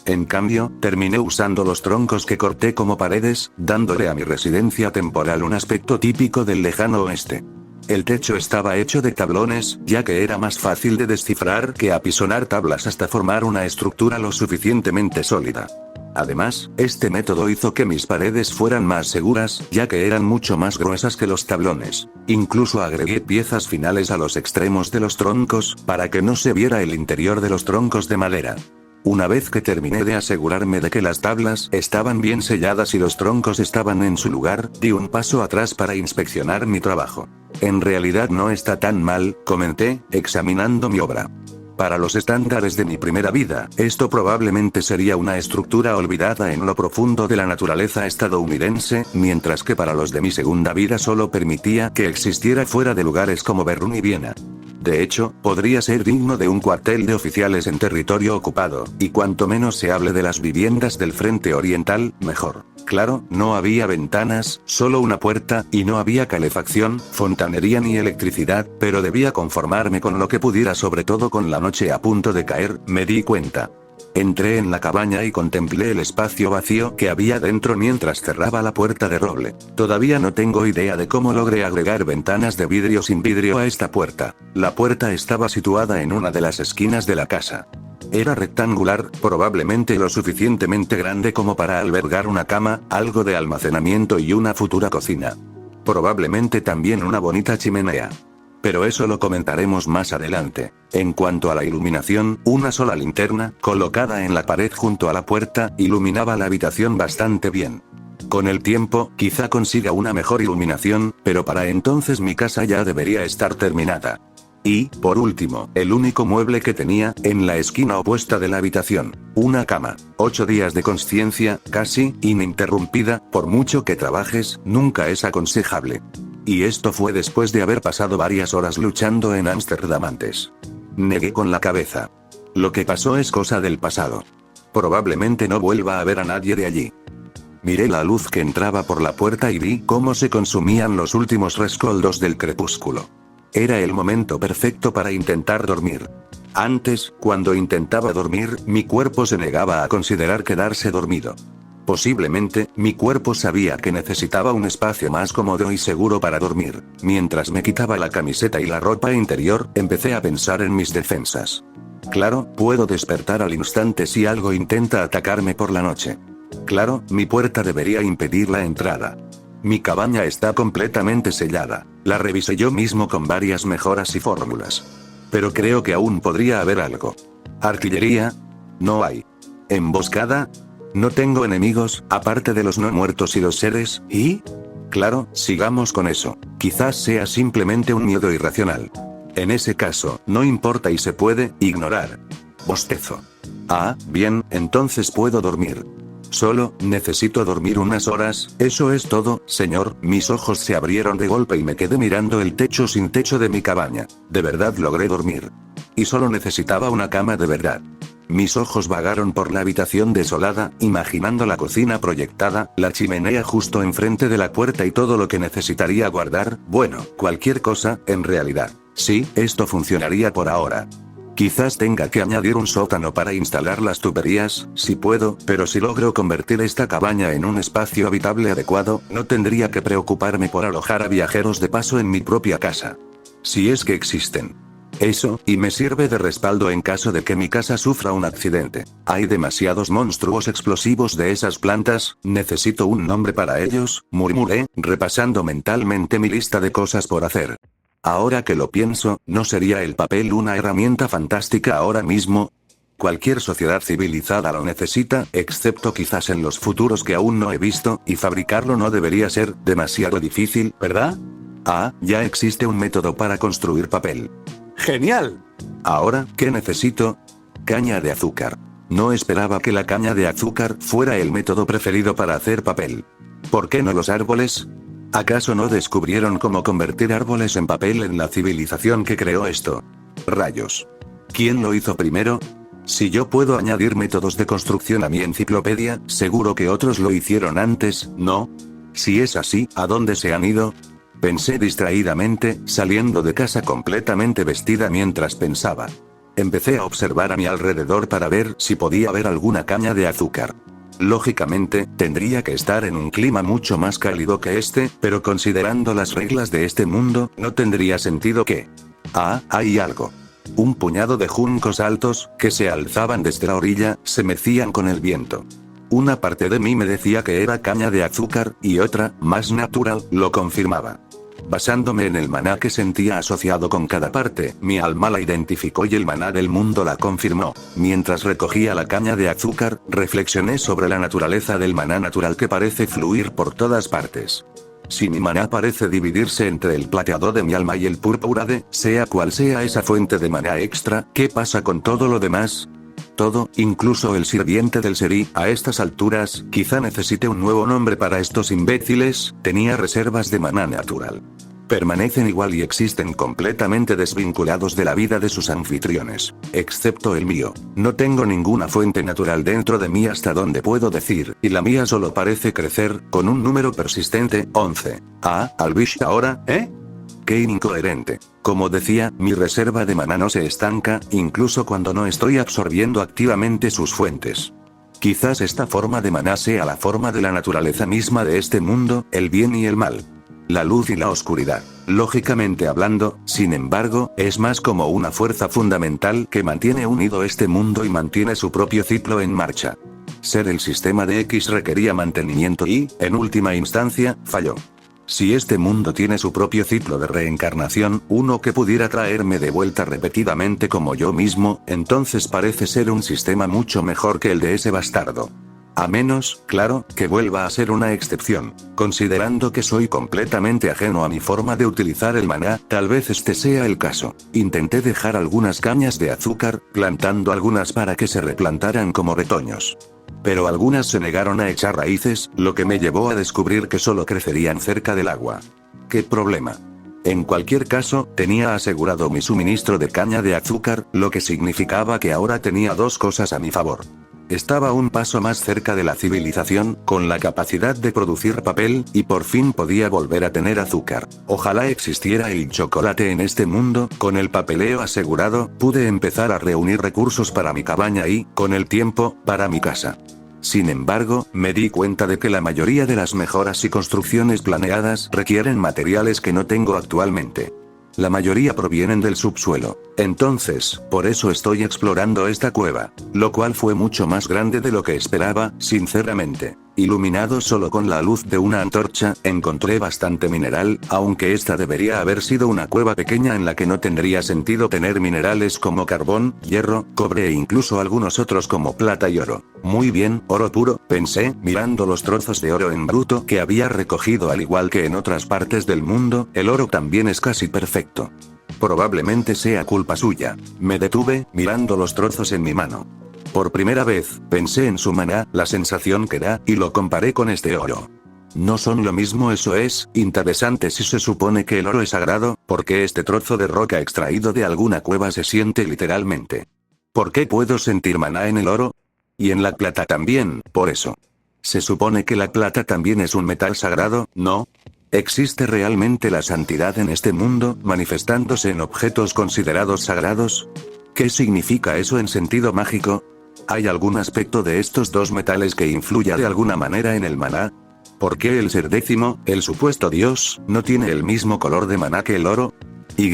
En cambio, terminé usando los troncos que corté como paredes, dándole a mi residencia temporal un aspecto típico del lejano oeste. El techo estaba hecho de tablones, ya que era más fácil de descifrar que apisonar tablas hasta formar una estructura lo suficientemente sólida. Además, este método hizo que mis paredes fueran más seguras, ya que eran mucho más gruesas que los tablones. Incluso agregué piezas finales a los extremos de los troncos, para que no se viera el interior de los troncos de madera. Una vez que terminé de asegurarme de que las tablas estaban bien selladas y los troncos estaban en su lugar, di un paso atrás para inspeccionar mi trabajo. En realidad no está tan mal, comenté, examinando mi obra. Para los estándares de mi primera vida, esto probablemente sería una estructura olvidada en lo profundo de la naturaleza estadounidense, mientras que para los de mi segunda vida solo permitía que existiera fuera de lugares como Berlín y Viena. De hecho, podría ser digno de un cuartel de oficiales en territorio ocupado, y cuanto menos se hable de las viviendas del frente oriental, mejor. Claro, no había ventanas, solo una puerta, y no había calefacción, fontanería ni electricidad, pero debía conformarme con lo que pudiera, sobre todo con la noche a punto de caer, me di cuenta. Entré en la cabaña y contemplé el espacio vacío que había dentro mientras cerraba la puerta de roble. Todavía no tengo idea de cómo logré agregar ventanas de vidrio sin vidrio a esta puerta. La puerta estaba situada en una de las esquinas de la casa. Era rectangular, probablemente lo suficientemente grande como para albergar una cama, algo de almacenamiento y una futura cocina. Probablemente también una bonita chimenea. Pero eso lo comentaremos más adelante. En cuanto a la iluminación, una sola linterna, colocada en la pared junto a la puerta, iluminaba la habitación bastante bien. Con el tiempo, quizá consiga una mejor iluminación, pero para entonces mi casa ya debería estar terminada. Y, por último, el único mueble que tenía, en la esquina opuesta de la habitación. Una cama. 8 días de consciencia, casi, ininterrumpida, por mucho que trabajes, nunca es aconsejable. Y esto fue después de haber pasado varias horas luchando en Ámsterdam antes. Negué con la cabeza. Lo que pasó es cosa del pasado. Probablemente no vuelva a ver a nadie de allí. Miré la luz que entraba por la puerta y vi cómo se consumían los últimos rescoldos del crepúsculo. Era el momento perfecto para intentar dormir. Antes, cuando intentaba dormir, mi cuerpo se negaba a considerar quedarse dormido. Posiblemente, mi cuerpo sabía que necesitaba un espacio más cómodo y seguro para dormir. Mientras me quitaba la camiseta y la ropa interior, empecé a pensar en mis defensas. Claro, puedo despertar al instante si algo intenta atacarme por la noche. Claro, mi puerta debería impedir la entrada. Mi cabaña está completamente sellada. La revisé yo mismo con varias mejoras y fórmulas. Pero creo que aún podría haber algo. ¿Artillería? No hay. ¿Emboscada? No tengo enemigos, aparte de los no muertos y los seres, ¿y? Claro, sigamos con eso. Quizás sea simplemente un miedo irracional. En ese caso, no importa y se puede ignorar. Bostezo. Ah, bien, entonces puedo dormir. Solo, necesito dormir unas horas, eso es todo, señor. Mis ojos se abrieron de golpe y me quedé mirando el techo sin techo de mi cabaña. De verdad logré dormir. Y solo necesitaba una cama de verdad. Mis ojos vagaron por la habitación desolada, imaginando la cocina proyectada, la chimenea justo enfrente de la puerta y todo lo que necesitaría guardar, bueno, cualquier cosa, en realidad. Sí, esto funcionaría por ahora. Quizás tenga que añadir un sótano para instalar las tuberías, si puedo, pero si logro convertir esta cabaña en un espacio habitable adecuado, no tendría que preocuparme por alojar a viajeros de paso en mi propia casa. Si es que existen. Eso, y me sirve de respaldo en caso de que mi casa sufra un accidente. Hay demasiados monstruos explosivos de esas plantas, necesito un nombre para ellos, murmuré, repasando mentalmente mi lista de cosas por hacer. Ahora que lo pienso, ¿no sería el papel una herramienta fantástica ahora mismo? Cualquier sociedad civilizada lo necesita, excepto quizás en los futuros que aún no he visto, y fabricarlo no debería ser demasiado difícil, ¿verdad? Ah, ya existe un método para construir papel. ¡Genial! Ahora, ¿qué necesito? Caña de azúcar. No esperaba que la caña de azúcar fuera el método preferido para hacer papel. ¿Por qué no los árboles? ¿Acaso no descubrieron cómo convertir árboles en papel en la civilización que creó esto? Rayos. ¿Quién lo hizo primero? Si yo puedo añadir métodos de construcción a mi enciclopedia, seguro que otros lo hicieron antes, ¿no? Si es así, ¿a dónde se han ido? Pensé distraídamente, saliendo de casa completamente vestida mientras pensaba. Empecé a observar a mi alrededor para ver si podía ver alguna caña de azúcar. Lógicamente, tendría que estar en un clima mucho más cálido que este, pero considerando las reglas de este mundo, no tendría sentido que... Ah, hay algo. Un puñado de juncos altos, que se alzaban desde la orilla, se mecían con el viento. Una parte de mí me decía que era caña de azúcar, y otra, más natural, lo confirmaba. Basándome en el maná que sentía asociado con cada parte, mi alma la identificó y el maná del mundo la confirmó. Mientras recogía la caña de azúcar, reflexioné sobre la naturaleza del maná natural que parece fluir por todas partes. Si mi maná parece dividirse entre el plateado de mi alma y el púrpura de, sea cual sea esa fuente de maná extra, ¿qué pasa con todo lo demás? Todo, incluso el sirviente del Seri, a estas alturas, quizá necesite un nuevo nombre para estos imbéciles, tenía reservas de maná natural. Permanecen igual y existen completamente desvinculados de la vida de sus anfitriones. Excepto el mío. No tengo ninguna fuente natural dentro de mí hasta donde puedo decir, y la mía solo parece crecer, con un número persistente, 11. Ah, Albish ahora, ¿eh? Qué incoherente. Como decía, mi reserva de maná no se estanca, incluso cuando no estoy absorbiendo activamente sus fuentes. Quizás esta forma de maná sea la forma de la naturaleza misma de este mundo, el bien y el mal. La luz y la oscuridad. Lógicamente hablando, sin embargo, es más como una fuerza fundamental que mantiene unido este mundo y mantiene su propio ciclo en marcha. Ser el sistema de X requería mantenimiento y, en última instancia, falló. Si este mundo tiene su propio ciclo de reencarnación, uno que pudiera traerme de vuelta repetidamente como yo mismo, entonces parece ser un sistema mucho mejor que el de ese bastardo. A menos, claro, que vuelva a ser una excepción. Considerando que soy completamente ajeno a mi forma de utilizar el maná, tal vez este sea el caso. Intenté dejar algunas cañas de azúcar, plantando algunas para que se replantaran como retoños. Pero algunas se negaron a echar raíces, lo que me llevó a descubrir que solo crecerían cerca del agua. ¿Qué problema? En cualquier caso, tenía asegurado mi suministro de caña de azúcar, lo que significaba que ahora tenía dos cosas a mi favor. Estaba un paso más cerca de la civilización, con la capacidad de producir papel, y por fin podía volver a tener azúcar. Ojalá existiera el chocolate en este mundo, con el papeleo asegurado, pude empezar a reunir recursos para mi cabaña y, con el tiempo, para mi casa. Sin embargo, me di cuenta de que la mayoría de las mejoras y construcciones planeadas requieren materiales que no tengo actualmente. La mayoría provienen del subsuelo. Entonces, por eso estoy explorando esta cueva, lo cual fue mucho más grande de lo que esperaba, sinceramente. Iluminado solo con la luz de una antorcha, encontré bastante mineral, aunque esta debería haber sido una cueva pequeña en la que no tendría sentido tener minerales como carbón, hierro, cobre e incluso algunos otros como plata y oro. Muy bien, oro puro, pensé, mirando los trozos de oro en bruto que había recogido al igual que en otras partes del mundo, el oro también es casi perfecto. Probablemente sea culpa suya. Me detuve, mirando los trozos en mi mano. Por primera vez, pensé en su maná, la sensación que da, y lo comparé con este oro. No son lo mismo, eso es interesante si se supone que el oro es sagrado, porque este trozo de roca extraído de alguna cueva se siente literalmente. ¿Por qué puedo sentir maná en el oro? Y en la plata también, por eso. Se supone que la plata también es un metal sagrado, ¿no? ¿Existe realmente la santidad en este mundo, manifestándose en objetos considerados sagrados? ¿Qué significa eso en sentido mágico? ¿Hay algún aspecto de estos dos metales que influya de alguna manera en el maná? ¿Por qué el ser décimo, el supuesto dios, no tiene el mismo color de maná que el oro? Y.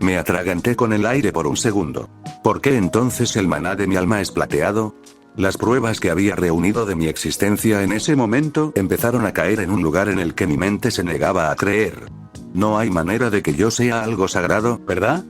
Me atraganté con el aire por un segundo. ¿Por qué entonces el maná de mi alma es plateado? Las pruebas que había reunido de mi existencia en ese momento empezaron a caer en un lugar en el que mi mente se negaba a creer. No hay manera de que yo sea algo sagrado, ¿verdad?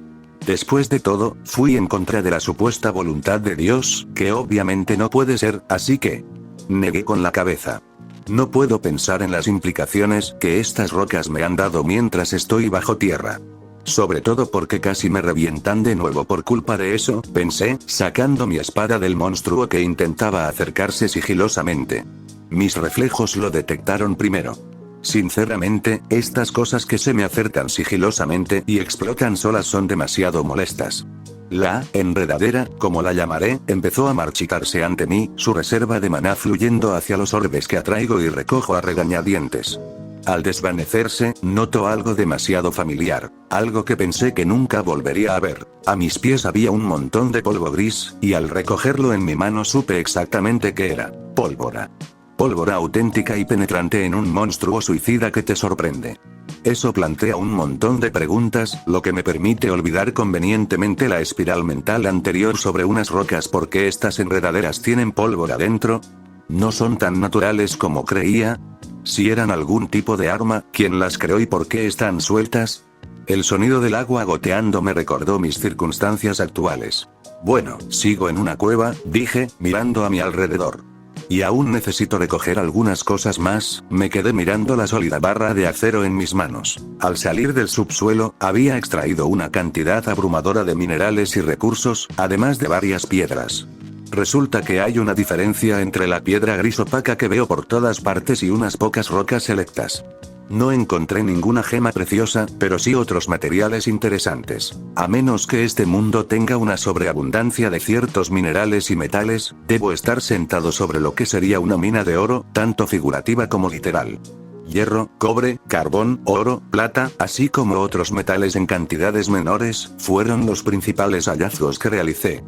Después de todo, fui en contra de la supuesta voluntad de Dios, que obviamente no puede ser, así que... negué con la cabeza. No puedo pensar en las implicaciones que estas rocas me han dado mientras estoy bajo tierra. Sobre todo porque casi me revientan de nuevo por culpa de eso, pensé, sacando mi espada del monstruo que intentaba acercarse sigilosamente. Mis reflejos lo detectaron primero. Sinceramente, estas cosas que se me acercan sigilosamente y explotan solas son demasiado molestas. La enredadera, como la llamaré, empezó a marchitarse ante mí, su reserva de maná fluyendo hacia los orbes que atraigo y recojo a regañadientes. Al desvanecerse, noto algo demasiado familiar, algo que pensé que nunca volvería a ver. A mis pies había un montón de polvo gris, y al recogerlo en mi mano supe exactamente qué era: pólvora. Pólvora auténtica y penetrante en un monstruo suicida que te sorprende. Eso plantea un montón de preguntas, lo que me permite olvidar convenientemente la espiral mental anterior sobre unas rocas porque estas enredaderas tienen pólvora dentro. ¿No son tan naturales como creía? Si eran algún tipo de arma, ¿quién las creó y por qué están sueltas? El sonido del agua goteando me recordó mis circunstancias actuales. Bueno, sigo en una cueva, dije, mirando a mi alrededor. Y aún necesito recoger algunas cosas más. Me quedé mirando la sólida barra de acero en mis manos. Al salir del subsuelo, había extraído una cantidad abrumadora de minerales y recursos, además de varias piedras. Resulta que hay una diferencia entre la piedra gris opaca que veo por todas partes y unas pocas rocas selectas. No encontré ninguna gema preciosa, pero sí otros materiales interesantes. A menos que este mundo tenga una sobreabundancia de ciertos minerales y metales, debo estar sentado sobre lo que sería una mina de oro, tanto figurativa como literal. Hierro, cobre, carbón, oro, plata, así como otros metales en cantidades menores, fueron los principales hallazgos que realicé.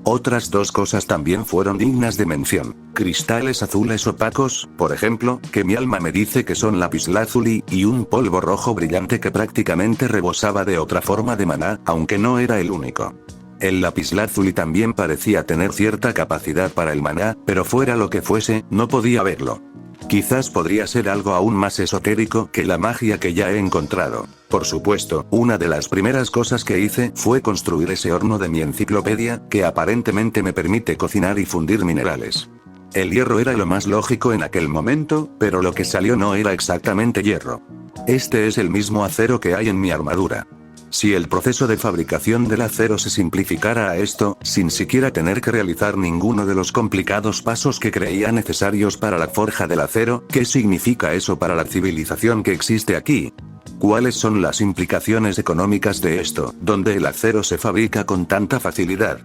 Otras dos cosas también fueron dignas de mención: cristales azules opacos, por ejemplo, que mi alma me dice que son lapislázuli, y un polvo rojo brillante que prácticamente rebosaba de otra forma de maná, aunque no era el único. El lapislázuli también parecía tener cierta capacidad para el maná, pero fuera lo que fuese, no podía verlo. Quizás podría ser algo aún más esotérico que la magia que ya he encontrado. Por supuesto, una de las primeras cosas que hice fue construir ese horno de mi enciclopedia, que aparentemente me permite cocinar y fundir minerales. El hierro era lo más lógico en aquel momento, pero lo que salió no era exactamente hierro. Este es el mismo acero que hay en mi armadura. Si el proceso de fabricación del acero se simplificara a esto, sin siquiera tener que realizar ninguno de los complicados pasos que creía necesarios para la forja del acero, ¿qué significa eso para la civilización que existe aquí? ¿Cuáles son las implicaciones económicas de esto, donde el acero se fabrica con tanta facilidad?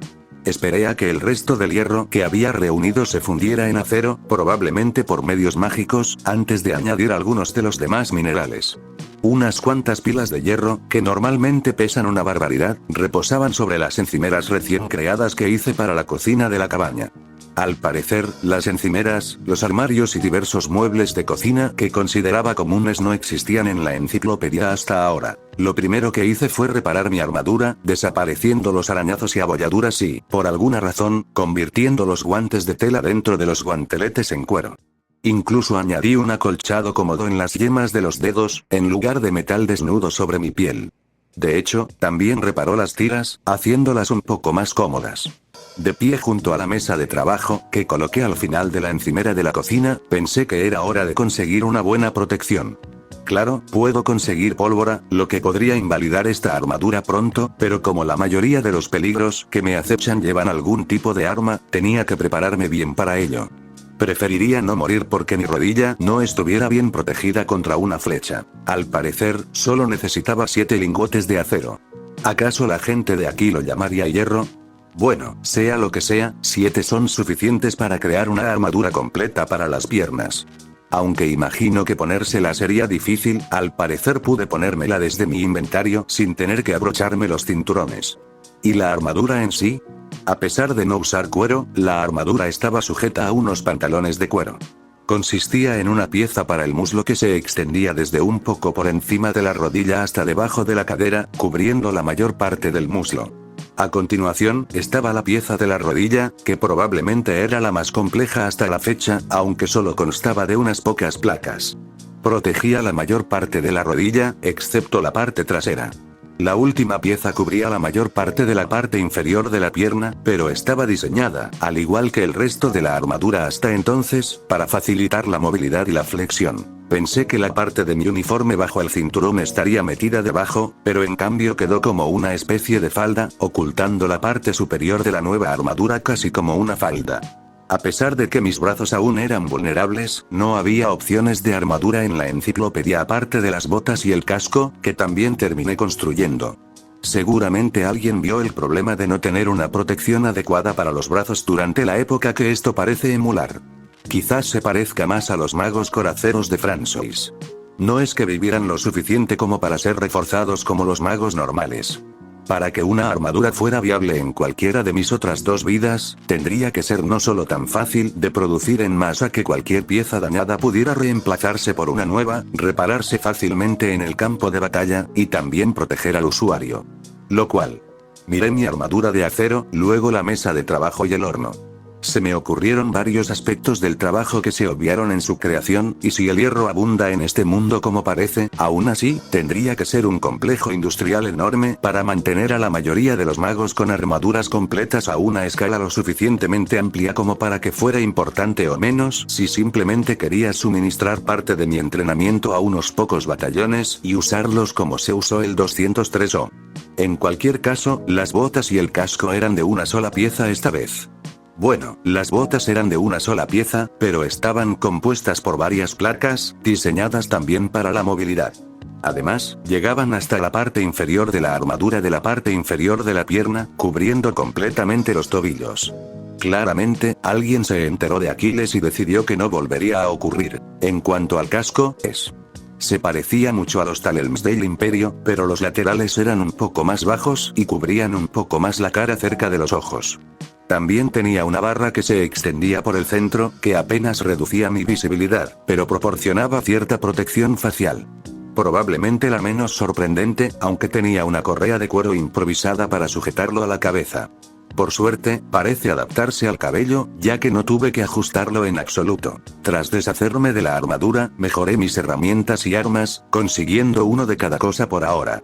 Esperé a que el resto del hierro que había reunido se fundiera en acero, probablemente por medios mágicos, antes de añadir algunos de los demás minerales. Unas cuantas pilas de hierro, que normalmente pesan una barbaridad, reposaban sobre las encimeras recién creadas que hice para la cocina de la cabaña. Al parecer, las encimeras, los armarios y diversos muebles de cocina que consideraba comunes no existían en la enciclopedia hasta ahora. Lo primero que hice fue reparar mi armadura, desapareciendo los arañazos y abolladuras y, por alguna razón, convirtiendo los guantes de tela dentro de los guanteletes en cuero. Incluso añadí un acolchado cómodo en las yemas de los dedos, en lugar de metal desnudo sobre mi piel. De hecho, también reparó las tiras, haciéndolas un poco más cómodas. De pie junto a la mesa de trabajo, que coloqué al final de la encimera de la cocina, pensé que era hora de conseguir una buena protección. Claro, puedo conseguir pólvora, lo que podría invalidar esta armadura pronto, pero como la mayoría de los peligros que me acechan llevan algún tipo de arma, tenía que prepararme bien para ello. Preferiría no morir porque mi rodilla no estuviera bien protegida contra una flecha. Al parecer, solo necesitaba 7 lingotes de acero. ¿Acaso la gente de aquí lo llamaría hierro? Bueno, sea lo que sea, 7 son suficientes para crear una armadura completa para las piernas. Aunque imagino que ponérsela sería difícil, al parecer pude ponérmela desde mi inventario sin tener que abrocharme los cinturones. ¿Y la armadura en sí? A pesar de no usar cuero, la armadura estaba sujeta a unos pantalones de cuero. Consistía en una pieza para el muslo que se extendía desde un poco por encima de la rodilla hasta debajo de la cadera, cubriendo la mayor parte del muslo. A continuación, estaba la pieza de la rodilla, que probablemente era la más compleja hasta la fecha, aunque solo constaba de unas pocas placas. Protegía la mayor parte de la rodilla, excepto la parte trasera. La última pieza cubría la mayor parte de la parte inferior de la pierna, pero estaba diseñada, al igual que el resto de la armadura hasta entonces, para facilitar la movilidad y la flexión. Pensé que la parte de mi uniforme bajo el cinturón estaría metida debajo, pero en cambio quedó como una especie de falda, ocultando la parte superior de la nueva armadura casi como una falda. A pesar de que mis brazos aún eran vulnerables, no había opciones de armadura en la enciclopedia aparte de las botas y el casco, que también terminé construyendo. Seguramente alguien vio el problema de no tener una protección adecuada para los brazos durante la época que esto parece emular. Quizás se parezca más a los magos coraceros de François. No es que vivieran lo suficiente como para ser reforzados como los magos normales. Para que una armadura fuera viable en cualquiera de mis otras dos vidas, tendría que ser no solo tan fácil de producir en masa que cualquier pieza dañada pudiera reemplazarse por una nueva, repararse fácilmente en el campo de batalla, y también proteger al usuario. Lo cual. Miré mi armadura de acero, luego la mesa de trabajo y el horno. Se me ocurrieron varios aspectos del trabajo que se obviaron en su creación, y si el hierro abunda en este mundo como parece, aún así, tendría que ser un complejo industrial enorme para mantener a la mayoría de los magos con armaduras completas a una escala lo suficientemente amplia como para que fuera importante o menos si simplemente quería suministrar parte de mi entrenamiento a unos pocos batallones y usarlos como se usó el 203O. En cualquier caso, las botas y el casco eran de una sola pieza esta vez. Bueno, las botas eran de una sola pieza, pero estaban compuestas por varias placas, diseñadas también para la movilidad. Además, llegaban hasta la parte inferior de la armadura de la parte inferior de la pierna, cubriendo completamente los tobillos. Claramente, alguien se enteró de Aquiles y decidió que no volvería a ocurrir. En cuanto al casco, se parecía mucho a los Talhelms del Imperio, pero los laterales eran un poco más bajos y cubrían un poco más la cara cerca de los ojos. También tenía una barra que se extendía por el centro, que apenas reducía mi visibilidad, pero proporcionaba cierta protección facial. Probablemente la menos sorprendente, aunque tenía una correa de cuero improvisada para sujetarlo a la cabeza. Por suerte, parece adaptarse al cabello, ya que no tuve que ajustarlo en absoluto. Tras deshacerme de la armadura, mejoré mis herramientas y armas, consiguiendo uno de cada cosa por ahora.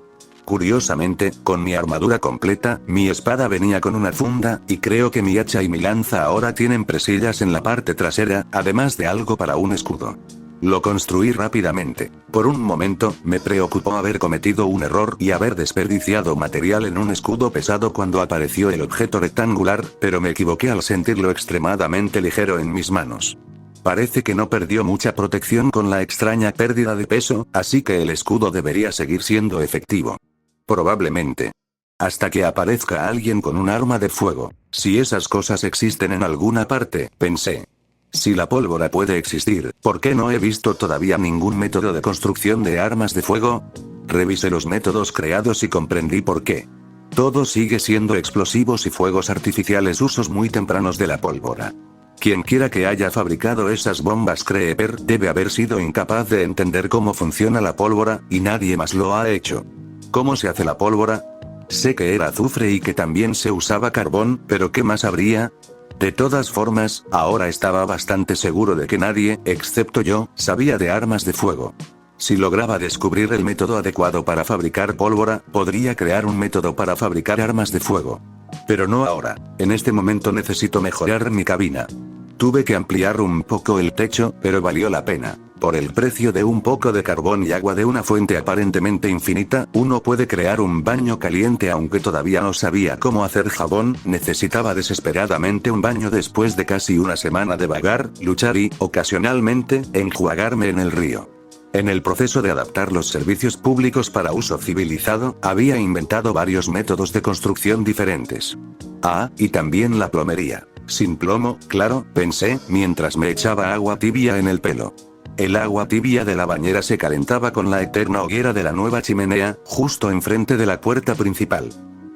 Curiosamente, con mi armadura completa, mi espada venía con una funda, y creo que mi hacha y mi lanza ahora tienen presillas en la parte trasera, además de algo para un escudo. Lo construí rápidamente. Por un momento, me preocupó haber cometido un error y haber desperdiciado material en un escudo pesado cuando apareció el objeto rectangular, pero me equivoqué al sentirlo extremadamente ligero en mis manos. Parece que no perdió mucha protección con la extraña pérdida de peso, así que el escudo debería seguir siendo efectivo. Probablemente. Hasta que aparezca alguien con un arma de fuego. Si esas cosas existen en alguna parte, pensé. Si la pólvora puede existir, ¿por qué no he visto todavía ningún método de construcción de armas de fuego? Revisé los métodos creados y comprendí por qué. Todo sigue siendo explosivos y fuegos artificiales, usos muy tempranos de la pólvora. Quienquiera que haya fabricado esas bombas Creeper debe haber sido incapaz de entender cómo funciona la pólvora, y nadie más lo ha hecho. ¿Cómo se hace la pólvora? Sé que era azufre y que también se usaba carbón, pero ¿qué más habría? De todas formas, ahora estaba bastante seguro de que nadie, excepto yo, sabía de armas de fuego. Si lograba descubrir el método adecuado para fabricar pólvora, podría crear un método para fabricar armas de fuego. Pero no ahora. En este momento necesito mejorar mi cabina. Tuve que ampliar un poco el techo, pero valió la pena. Por el precio de un poco de carbón y agua de una fuente aparentemente infinita, uno puede crear un baño caliente. Aunque todavía no sabía cómo hacer jabón, necesitaba desesperadamente un baño después de casi una semana de vagar, luchar y, ocasionalmente, enjuagarme en el río. En el proceso de adaptar los servicios públicos para uso civilizado, había inventado varios métodos de construcción diferentes. Y también la plomería. Sin plomo, claro, pensé, mientras me echaba agua tibia en el pelo. El agua tibia de la bañera se calentaba con la eterna hoguera de la nueva chimenea, justo enfrente de la puerta principal.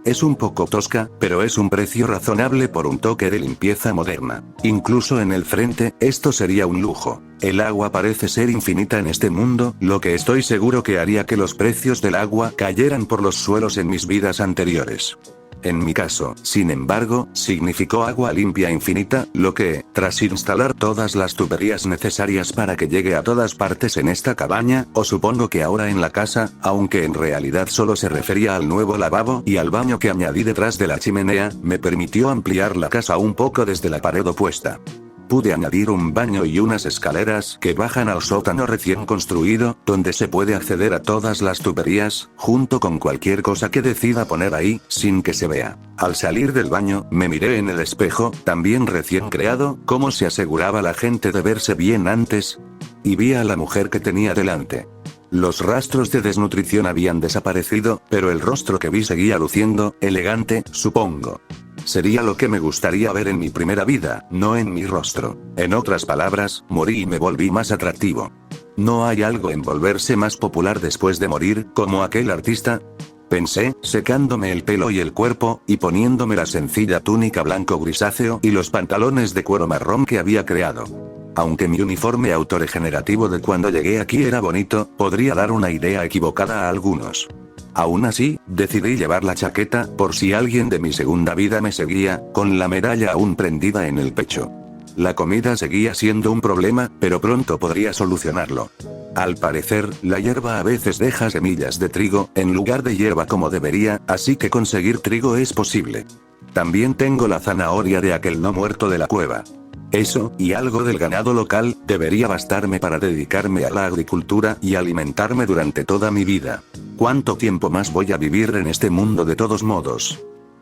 Es un poco tosca, pero es un precio razonable por un toque de limpieza moderna. Incluso en el frente, esto sería un lujo. El agua parece ser infinita en este mundo, lo que estoy seguro que haría que los precios del agua cayeran por los suelos en mis vidas anteriores. En mi caso, sin embargo, significó agua limpia infinita, lo que, tras instalar todas las tuberías necesarias para que llegue a todas partes en esta cabaña, o supongo que ahora en la casa, aunque en realidad solo se refería al nuevo lavabo y al baño que añadí detrás de la chimenea, me permitió ampliar la casa un poco desde la pared opuesta. Pude añadir un baño y unas escaleras que bajan al sótano recién construido, donde se puede acceder a todas las tuberías, junto con cualquier cosa que decida poner ahí, sin que se vea. Al salir del baño, me miré en el espejo, también recién creado, cómo se aseguraba la gente de verse bien antes, y vi a la mujer que tenía delante. Los rastros de desnutrición habían desaparecido, pero el rostro que vi seguía luciendo, elegante, supongo. Sería lo que me gustaría ver en mi primera vida, no en mi rostro. En otras palabras, morí y me volví más atractivo. ¿No hay algo en volverse más popular después de morir, como aquel artista? Pensé, secándome el pelo y el cuerpo, y poniéndome la sencilla túnica blanco grisáceo y los pantalones de cuero marrón que había creado. Aunque mi uniforme autorregenerativo de cuando llegué aquí era bonito, podría dar una idea equivocada a algunos. Aún así, decidí llevar la chaqueta, por si alguien de mi segunda vida me seguía, con la medalla aún prendida en el pecho. La comida seguía siendo un problema, pero pronto podría solucionarlo. Al parecer, la hierba a veces deja semillas de trigo, en lugar de hierba como debería, así que conseguir trigo es posible. También tengo la zanahoria de aquel no muerto de la cueva. Eso, y algo del ganado local, debería bastarme para dedicarme a la agricultura y alimentarme durante toda mi vida. ¿Cuánto tiempo más voy a vivir en este mundo de todos modos?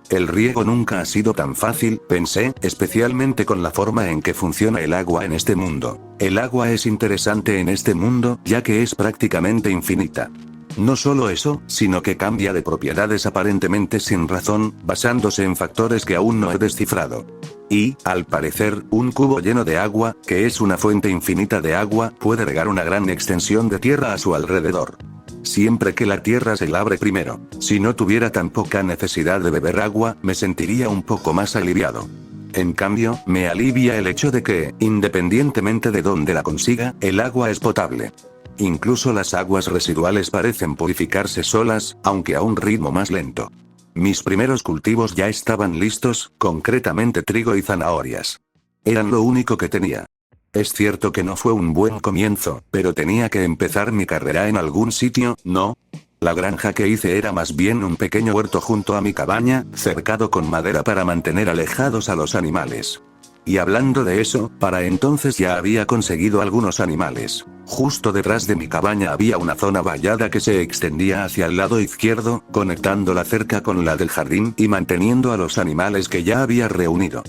El riego nunca ha sido tan fácil, pensé, especialmente con la forma en que funciona el agua en este mundo. El agua es interesante en este mundo, ya que es prácticamente infinita. No solo eso, sino que cambia de propiedades aparentemente sin razón, basándose en factores que aún no he descifrado. Y, al parecer, un cubo lleno de agua, que es una fuente infinita de agua, puede regar una gran extensión de tierra a su alrededor. Siempre que la tierra se labre primero. Si no tuviera tan poca necesidad de beber agua, me sentiría un poco más aliviado. En cambio, me alivia el hecho de que, independientemente de dónde la consiga, el agua es potable. Incluso las aguas residuales parecen purificarse solas, aunque a un ritmo más lento. Mis primeros cultivos ya estaban listos, concretamente trigo y zanahorias. Eran lo único que tenía. Es cierto que no fue un buen comienzo, pero tenía que empezar mi carrera en algún sitio, ¿no? La granja que hice era más bien un pequeño huerto junto a mi cabaña, cercado con madera para mantener alejados a los animales. Y hablando de eso, para entonces ya había conseguido algunos animales. Justo detrás de mi cabaña había una zona vallada que se extendía hacia el lado izquierdo, conectando la cerca con la del jardín y manteniendo a los animales que ya había reunido.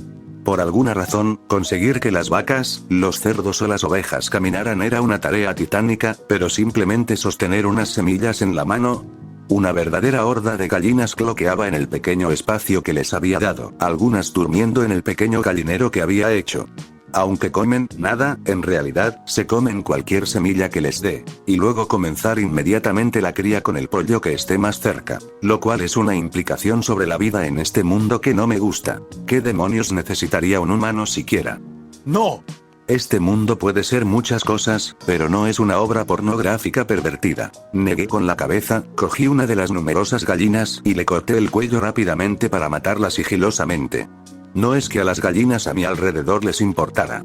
Por alguna razón, conseguir que las vacas, los cerdos o las ovejas caminaran era una tarea titánica, pero simplemente sostener unas semillas en la mano. Una verdadera horda de gallinas cloqueaba en el pequeño espacio que les había dado, algunas durmiendo en el pequeño gallinero que había hecho. Aunque comen nada, en realidad, se comen cualquier semilla que les dé, y luego comenzar inmediatamente la cría con el pollo que esté más cerca, lo cual es una implicación sobre la vida en este mundo que no me gusta. ¿Qué demonios necesitaría un humano siquiera? ¡No! Este mundo puede ser muchas cosas, pero no es una obra pornográfica pervertida. Negué con la cabeza, cogí una de las numerosas gallinas y le corté el cuello rápidamente para matarla sigilosamente. No es que a las gallinas a mi alrededor les importara.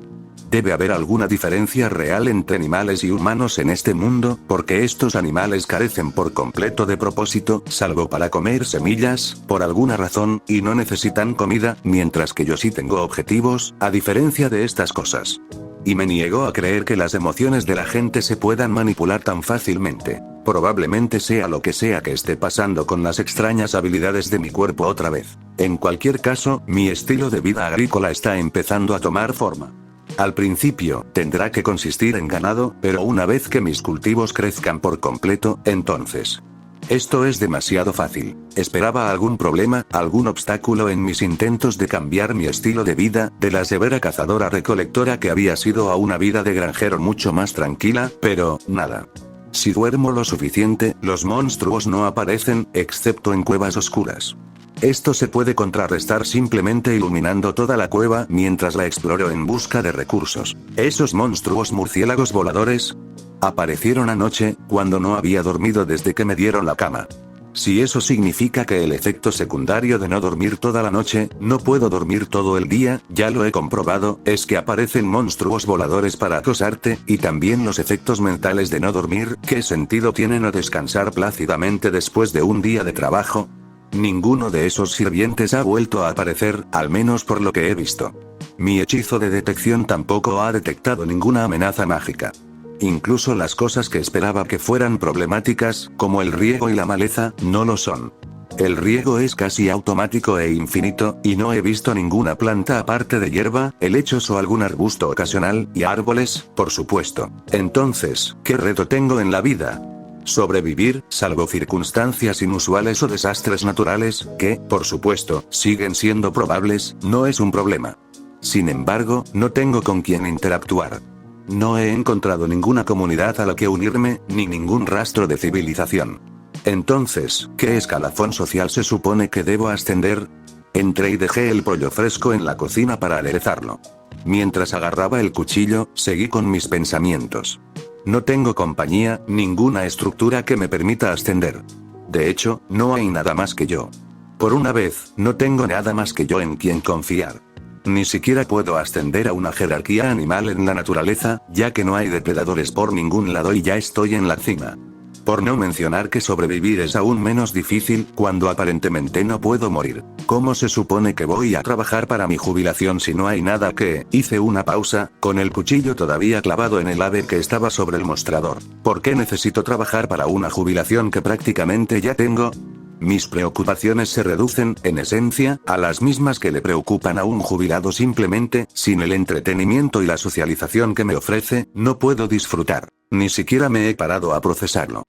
Debe haber alguna diferencia real entre animales y humanos en este mundo, porque estos animales carecen por completo de propósito, salvo para comer semillas, por alguna razón, y no necesitan comida, mientras que yo sí tengo objetivos, a diferencia de estas cosas. Y me niego a creer que las emociones de la gente se puedan manipular tan fácilmente. Probablemente sea lo que sea que esté pasando con las extrañas habilidades de mi cuerpo otra vez. En cualquier caso, mi estilo de vida agrícola está empezando a tomar forma. Al principio, tendrá que consistir en ganado, pero una vez que mis cultivos crezcan por completo, entonces. Esto es demasiado fácil. Esperaba algún problema, algún obstáculo en mis intentos de cambiar mi estilo de vida, de la severa cazadora-recolectora que había sido a una vida de granjero mucho más tranquila, pero, nada. Si duermo lo suficiente, los monstruos no aparecen, excepto en cuevas oscuras. Esto se puede contrarrestar simplemente iluminando toda la cueva mientras la exploro en busca de recursos. Esos monstruos murciélagos voladores aparecieron anoche, cuando no había dormido desde que me dieron la cama. Si eso significa que el efecto secundario de no dormir toda la noche, no puedo dormir todo el día, ya lo he comprobado, es que aparecen monstruos voladores para acosarte, y también los efectos mentales de no dormir, ¿qué sentido tiene no descansar plácidamente después de un día de trabajo? Ninguno de esos sirvientes ha vuelto a aparecer, al menos por lo que he visto. Mi hechizo de detección tampoco ha detectado ninguna amenaza mágica. Incluso las cosas que esperaba que fueran problemáticas, como el riego y la maleza, no lo son. El riego es casi automático e infinito, y no he visto ninguna planta aparte de hierba, helechos o algún arbusto ocasional, y árboles, por supuesto. Entonces, ¿qué reto tengo en la vida? Sobrevivir, salvo circunstancias inusuales o desastres naturales, que, por supuesto, siguen siendo probables, no es un problema. Sin embargo, no tengo con quién interactuar. No he encontrado ninguna comunidad a la que unirme, ni ningún rastro de civilización. Entonces, ¿qué escalafón social se supone que debo ascender? Entré y dejé el pollo fresco en la cocina para aderezarlo. Mientras agarraba el cuchillo, seguí con mis pensamientos. No tengo compañía, ninguna estructura que me permita ascender. De hecho, no hay nada más que yo. Por una vez, no tengo nada más que yo en quien confiar. Ni siquiera puedo ascender a una jerarquía animal en la naturaleza, ya que no hay depredadores por ningún lado y ya estoy en la cima. Por no mencionar que sobrevivir es aún menos difícil, cuando aparentemente no puedo morir. ¿Cómo se supone que voy a trabajar para mi jubilación si no hay nada que...? Hice una pausa, con el cuchillo todavía clavado en el ave que estaba sobre el mostrador. ¿Por qué necesito trabajar para una jubilación que prácticamente ya tengo? Mis preocupaciones se reducen, en esencia, a las mismas que le preocupan a un jubilado. Simplemente, sin el entretenimiento y la socialización que me ofrece, no puedo disfrutar. Ni siquiera me he parado a procesarlo.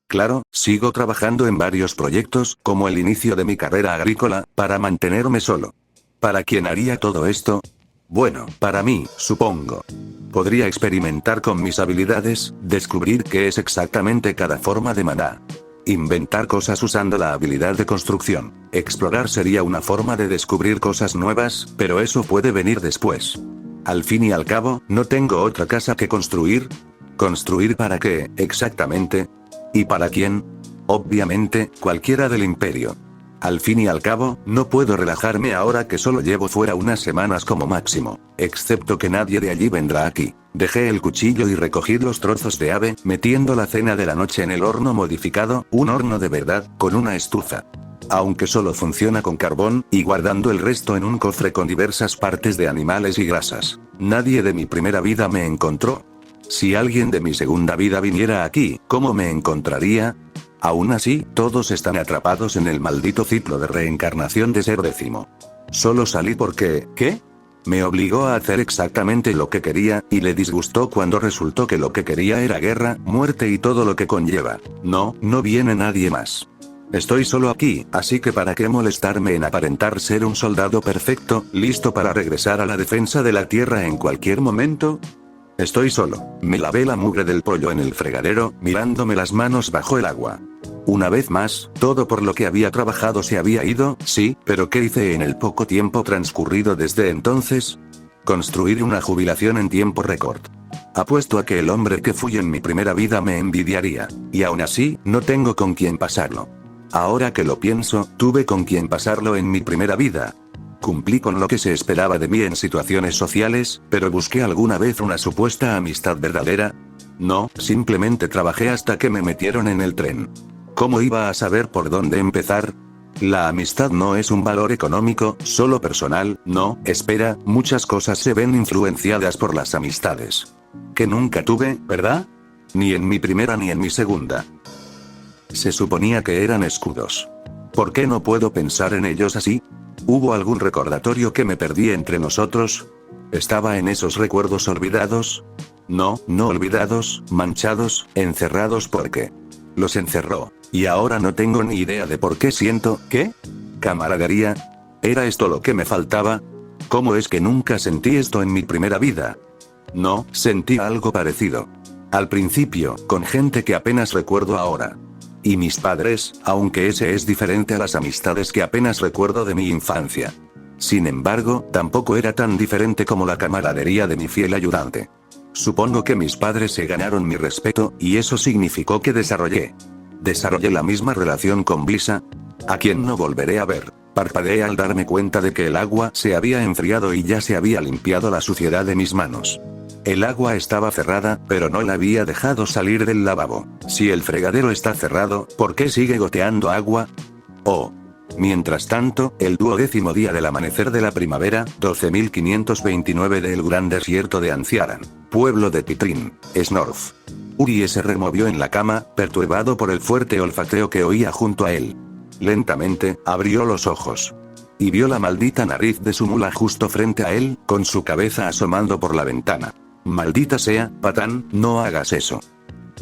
Claro, sigo trabajando en varios proyectos, como el inicio de mi carrera agrícola, para mantenerme solo. ¿Para quién haría todo esto? Bueno, para mí, supongo. Podría experimentar con mis habilidades, descubrir qué es exactamente cada forma de maná. Inventar cosas usando la habilidad de construcción. Explorar sería una forma de descubrir cosas nuevas, pero eso puede venir después. Al fin y al cabo, ¿no tengo otra casa que construir? ¿Construir para qué, exactamente? ¿Y para quién? Obviamente, cualquiera del imperio. Al fin y al cabo, no puedo relajarme ahora que solo llevo fuera unas semanas como máximo. Excepto que nadie de allí vendrá aquí. Dejé el cuchillo y recogí los trozos de ave, metiendo la cena de la noche en el horno modificado, un horno de verdad, con una estufa. Aunque solo funciona con carbón, y guardando el resto en un cofre con diversas partes de animales y grasas. Nadie de mi primera vida me encontró. Si alguien de mi segunda vida viniera aquí, ¿cómo me encontraría? Aún así, todos están atrapados en el maldito ciclo de reencarnación de ser décimo. Solo salí porque, ¿qué? Me obligó a hacer exactamente lo que quería, y le disgustó cuando resultó que lo que quería era guerra, muerte y todo lo que conlleva. No viene nadie más. Estoy solo aquí, así que ¿para qué molestarme en aparentar ser un soldado perfecto, listo para regresar a la defensa de la tierra en cualquier momento? Estoy solo. Me lavé la mugre del pollo en el fregadero, mirándome las manos bajo el agua. Una vez más, todo por lo que había trabajado se había ido, sí, pero ¿qué hice en el poco tiempo transcurrido desde entonces? Construir una jubilación en tiempo récord. Apuesto a que el hombre que fui en mi primera vida me envidiaría. Y aún así, no tengo con quién pasarlo. Ahora que lo pienso, tuve con quién pasarlo en mi primera vida. Cumplí con lo que se esperaba de mí en situaciones sociales, pero ¿busqué alguna vez una supuesta amistad verdadera? No, simplemente trabajé hasta que me metieron en el tren. ¿Cómo iba a saber por dónde empezar? La amistad no es un valor económico, solo personal, no, espera, muchas cosas se ven influenciadas por las amistades. Que nunca tuve, ¿verdad? Ni en mi primera ni en mi segunda. Se suponía que eran escudos. ¿Por qué no puedo pensar en ellos así? ¿Hubo algún recordatorio que me perdí entre nosotros? ¿Estaba en esos recuerdos olvidados? No olvidados, manchados, encerrados porque... Los encerró. Y ahora no tengo ni idea de por qué siento, ¿qué? ¿Camaradería? ¿Era esto lo que me faltaba? ¿Cómo es que nunca sentí esto en mi primera vida? No, sentí algo parecido. Al principio, con gente que apenas recuerdo ahora. Y mis padres, aunque ese es diferente a las amistades que apenas recuerdo de mi infancia. Sin embargo, tampoco era tan diferente como la camaradería de mi fiel ayudante. Supongo que mis padres se ganaron mi respeto, y eso significó que desarrollé la misma relación con Blisa, a quien no volveré a ver. Parpadeé al darme cuenta de que el agua se había enfriado y ya se había limpiado la suciedad de mis manos. El agua estaba cerrada, pero no la había dejado salir del lavabo. Si el fregadero está cerrado, ¿por qué sigue goteando agua? Oh. Mientras tanto, el 12º día del amanecer de la primavera, 12.529 del gran desierto de Anciaran, pueblo de Pitrin, Snorf. Uri se removió en la cama, perturbado por el fuerte olfateo que oía junto a él. Lentamente, abrió los ojos. Y vio la maldita nariz de su mula justo frente a él, con su cabeza asomando por la ventana. Maldita sea, Patán, no hagas eso.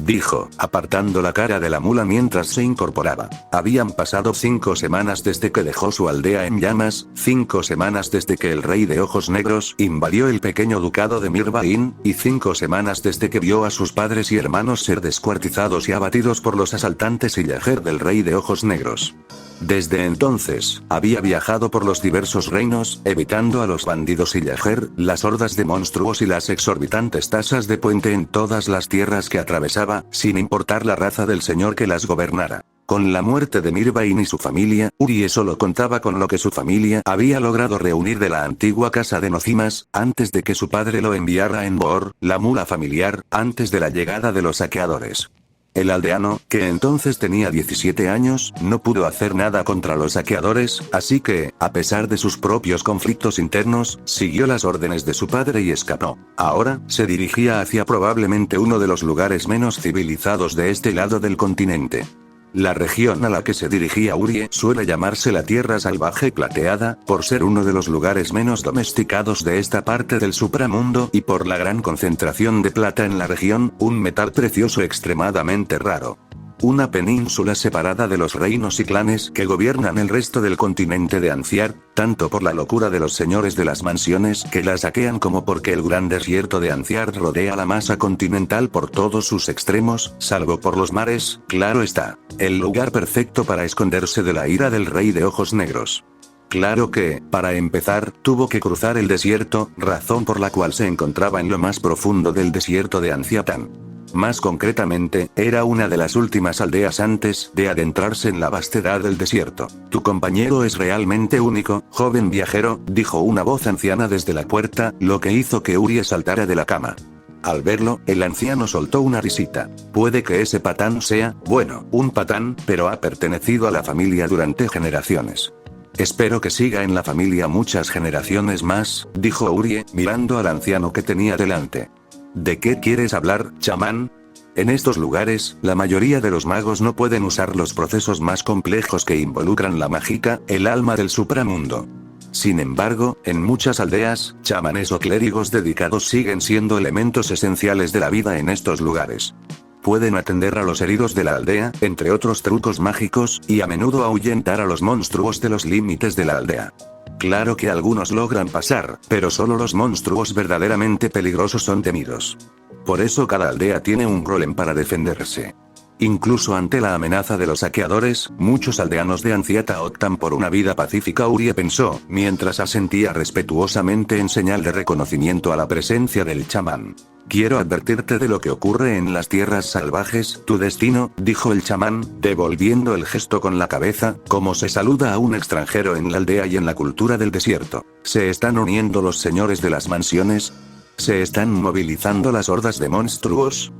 dijo, apartando la cara de la mula mientras se incorporaba. Habían pasado 5 semanas desde que dejó su aldea en llamas, 5 semanas desde que el rey de ojos negros invadió el pequeño ducado de Mirvain, y 5 semanas desde que vio a sus padres y hermanos ser descuartizados y abatidos por los asaltantes y Yajer del rey de ojos negros. Desde entonces, había viajado por los diversos reinos, evitando a los bandidos y Yajer, las hordas de monstruos y las exorbitantes tasas de puente en todas las tierras que atravesaba, sin importar la raza del señor que las gobernara. Con la muerte de Mirvain y su familia, Urie solo contaba con lo que su familia había logrado reunir de la antigua casa de Nocimas, antes de que su padre lo enviara en Boor, la mula familiar, antes de la llegada de los saqueadores. El aldeano, que entonces tenía 17 años, no pudo hacer nada contra los saqueadores, así que, a pesar de sus propios conflictos internos, siguió las órdenes de su padre y escapó. Ahora, se dirigía hacia probablemente uno de los lugares menos civilizados de este lado del continente. La región a la que se dirigía Urie suele llamarse la Tierra Salvaje Plateada, por ser uno de los lugares menos domesticados de esta parte del supramundo y por la gran concentración de plata en la región, un metal precioso extremadamente raro. Una península separada de los reinos y clanes que gobiernan el resto del continente de Anciar, tanto por la locura de los señores de las mansiones que la saquean como porque el gran desierto de Anciar rodea la masa continental por todos sus extremos, salvo por los mares, claro está. El lugar perfecto para esconderse de la ira del rey de ojos negros. Claro que, para empezar, tuvo que cruzar el desierto, razón por la cual se encontraba en lo más profundo del desierto de Anciatán. Más concretamente, era una de las últimas aldeas antes de adentrarse en la vastedad del desierto. Tu compañero es realmente único, joven viajero, dijo una voz anciana desde la puerta, lo que hizo que Urie saltara de la cama. Al verlo, el anciano soltó una risita. Puede que ese patán sea, bueno, un patán, pero ha pertenecido a la familia durante generaciones. Espero que siga en la familia muchas generaciones más, dijo Urie, mirando al anciano que tenía delante. ¿De qué quieres hablar, chamán? En estos lugares, la mayoría de los magos no pueden usar los procesos más complejos que involucran la mágica, el alma del supramundo. Sin embargo, en muchas aldeas, chamanes o clérigos dedicados siguen siendo elementos esenciales de la vida en estos lugares. Pueden atender a los heridos de la aldea, entre otros trucos mágicos, y a menudo ahuyentar a los monstruos de los límites de la aldea. Claro que algunos logran pasar, pero solo los monstruos verdaderamente peligrosos son temidos. Por eso cada aldea tiene un golem para defenderse. Incluso ante la amenaza de los saqueadores, muchos aldeanos de Anciata optan por una vida pacífica, Urie pensó, mientras asentía respetuosamente en señal de reconocimiento a la presencia del chamán. Quiero advertirte de lo que ocurre en las tierras salvajes, tu destino, dijo el chamán, devolviendo el gesto con la cabeza, como se saluda a un extranjero en la aldea y en la cultura del desierto. ¿Se están uniendo los señores de las mansiones? ¿Se están movilizando las hordas de monstruos?,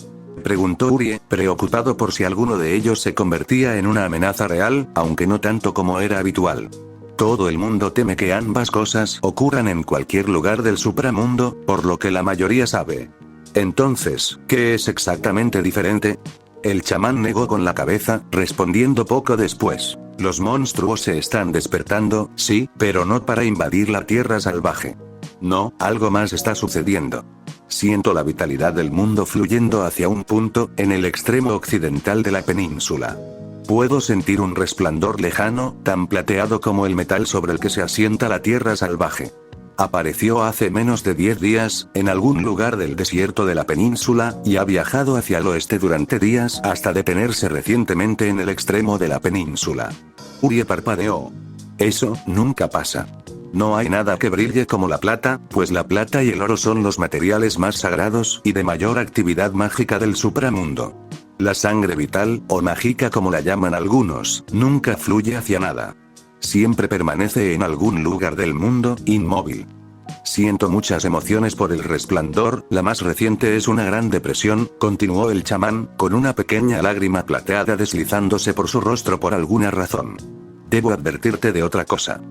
preguntó Urie, preocupado por si alguno de ellos se convertía en una amenaza real, aunque no tanto como era habitual. Todo el mundo teme que ambas cosas ocurran en cualquier lugar del supramundo, por lo que la mayoría sabe. Entonces, ¿qué es exactamente diferente? El chamán negó con la cabeza, respondiendo poco después. Los monstruos se están despertando, sí, pero no para invadir la tierra salvaje. No, algo más está sucediendo. Siento la vitalidad del mundo fluyendo hacia un punto, en el extremo occidental de la península. Puedo sentir un resplandor lejano, tan plateado como el metal sobre el que se asienta la tierra salvaje. Apareció hace menos de 10 días, en algún lugar del desierto de la península, y ha viajado hacia el oeste durante días hasta detenerse recientemente en el extremo de la península. Urie parpadeó. Eso nunca pasa. No hay nada que brille como la plata, pues la plata y el oro son los materiales más sagrados y de mayor actividad mágica del supramundo. La sangre vital, o mágica como la llaman algunos, nunca fluye hacia nada. Siempre permanece en algún lugar del mundo, inmóvil. Siento muchas emociones por el resplandor, la más reciente es una gran depresión, continuó el chamán, con una pequeña lágrima plateada deslizándose por su rostro por alguna razón. Debo advertirte de otra cosa.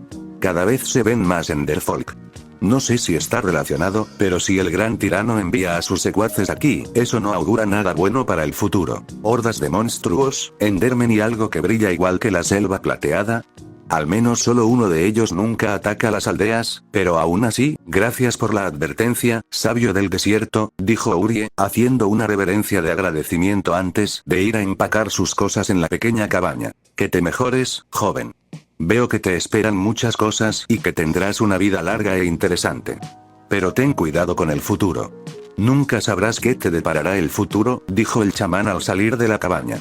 Cada vez se ven más Enderfolk. No sé si está relacionado, pero si el gran tirano envía a sus secuaces aquí, eso no augura nada bueno para el futuro. Hordas de monstruos, Endermen y algo que brilla igual que la selva plateada. Al menos solo uno de ellos nunca ataca las aldeas, pero aún así, gracias por la advertencia, sabio del desierto, dijo Urie, haciendo una reverencia de agradecimiento antes de ir a empacar sus cosas en la pequeña cabaña. Que te mejores, joven. Veo que te esperan muchas cosas y que tendrás una vida larga e interesante. Pero ten cuidado con el futuro. Nunca sabrás qué te deparará el futuro, dijo el chamán al salir de la cabaña.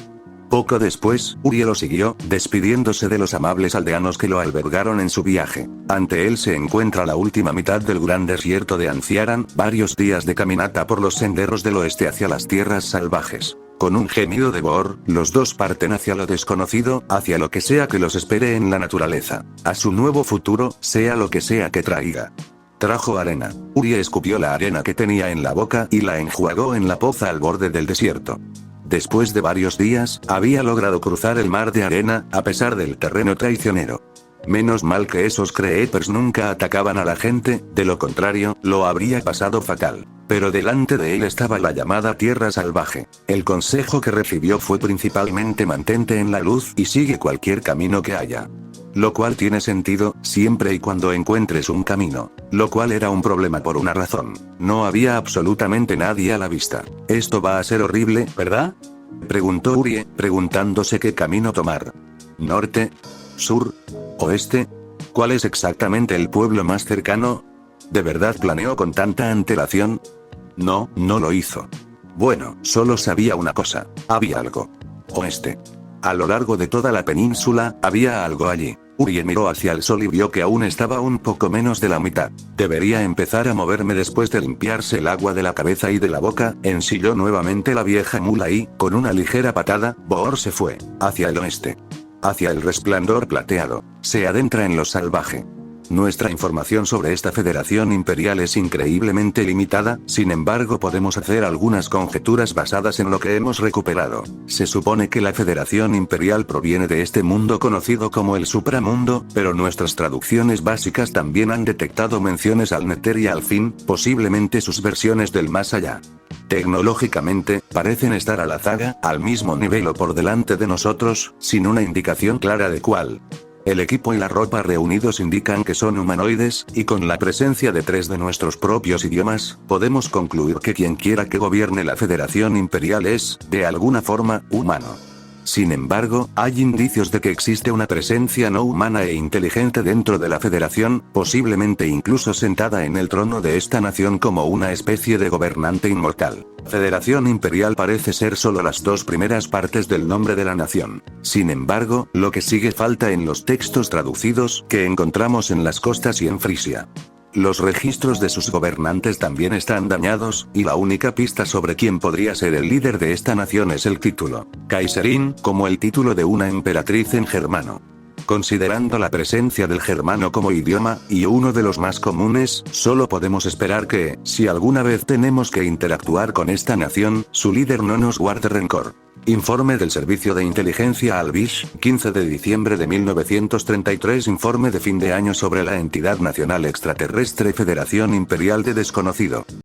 Poco después, Urie lo siguió, despidiéndose de los amables aldeanos que lo albergaron en su viaje. Ante él se encuentra la última mitad del gran desierto de Anciaran, varios días de caminata por los senderos del oeste hacia las tierras salvajes. Con un gemido de Boor, los dos parten hacia lo desconocido, hacia lo que sea que los espere en la naturaleza. A su nuevo futuro, sea lo que sea que traiga. Trajo arena. Urie escupió la arena que tenía en la boca y la enjuagó en la poza al borde del desierto. Después de varios días, había logrado cruzar el mar de arena, a pesar del terreno traicionero. Menos mal que esos creepers nunca atacaban a la gente, de lo contrario, lo habría pasado fatal. Pero delante de él estaba la llamada tierra salvaje. El consejo que recibió fue principalmente mantente en la luz y sigue cualquier camino que haya. Lo cual tiene sentido, siempre y cuando encuentres un camino. Lo cual era un problema por una razón. No había absolutamente nadie a la vista. Esto va a ser horrible, ¿verdad? Preguntó Urie, preguntándose qué camino tomar. ¿Norte? ¿Sur? ¿Oeste? ¿Cuál es exactamente el pueblo más cercano? ¿De verdad planeó con tanta antelación? No, no lo hizo. Bueno, solo sabía una cosa. Había algo. Oeste. A lo largo de toda la península, había algo allí. Urie miró hacia el sol y vio que aún estaba un poco menos de la mitad. Debería empezar a moverme después de limpiarse el agua de la cabeza y de la boca, ensilló nuevamente la vieja mula y, con una ligera patada, Boor se fue. Hacia el oeste. Hacia el resplandor plateado. Se adentra en lo salvaje. Nuestra información sobre esta Federación Imperial es increíblemente limitada, sin embargo podemos hacer algunas conjeturas basadas en lo que hemos recuperado. Se supone que la Federación Imperial proviene de este mundo conocido como el Supramundo, pero nuestras traducciones básicas también han detectado menciones al Nether y al Fin, posiblemente sus versiones del más allá. Tecnológicamente, parecen estar a la zaga, al mismo nivel o por delante de nosotros, sin una indicación clara de cuál. El equipo y la ropa reunidos indican que son humanoides, y con la presencia de 3 de nuestros propios idiomas, podemos concluir que quien quiera que gobierne la Federación Imperial es, de alguna forma, humano. Sin embargo, hay indicios de que existe una presencia no humana e inteligente dentro de la Federación, posiblemente incluso sentada en el trono de esta nación como una especie de gobernante inmortal. Federación Imperial parece ser solo las 2 primeras partes del nombre de la nación. Sin embargo, lo que sigue falta en los textos traducidos que encontramos en las costas y en Frisia. Los registros de sus gobernantes también están dañados, y la única pista sobre quién podría ser el líder de esta nación es el título. Kaiserin, como el título de una emperatriz en germano. Considerando la presencia del germano como idioma, y uno de los más comunes, solo podemos esperar que, si alguna vez tenemos que interactuar con esta nación, su líder no nos guarde rencor. Informe del Servicio de Inteligencia Albish, 15 de diciembre de 1933. Informe de fin de año sobre la entidad nacional extraterrestre Federación Imperial de Desconocido.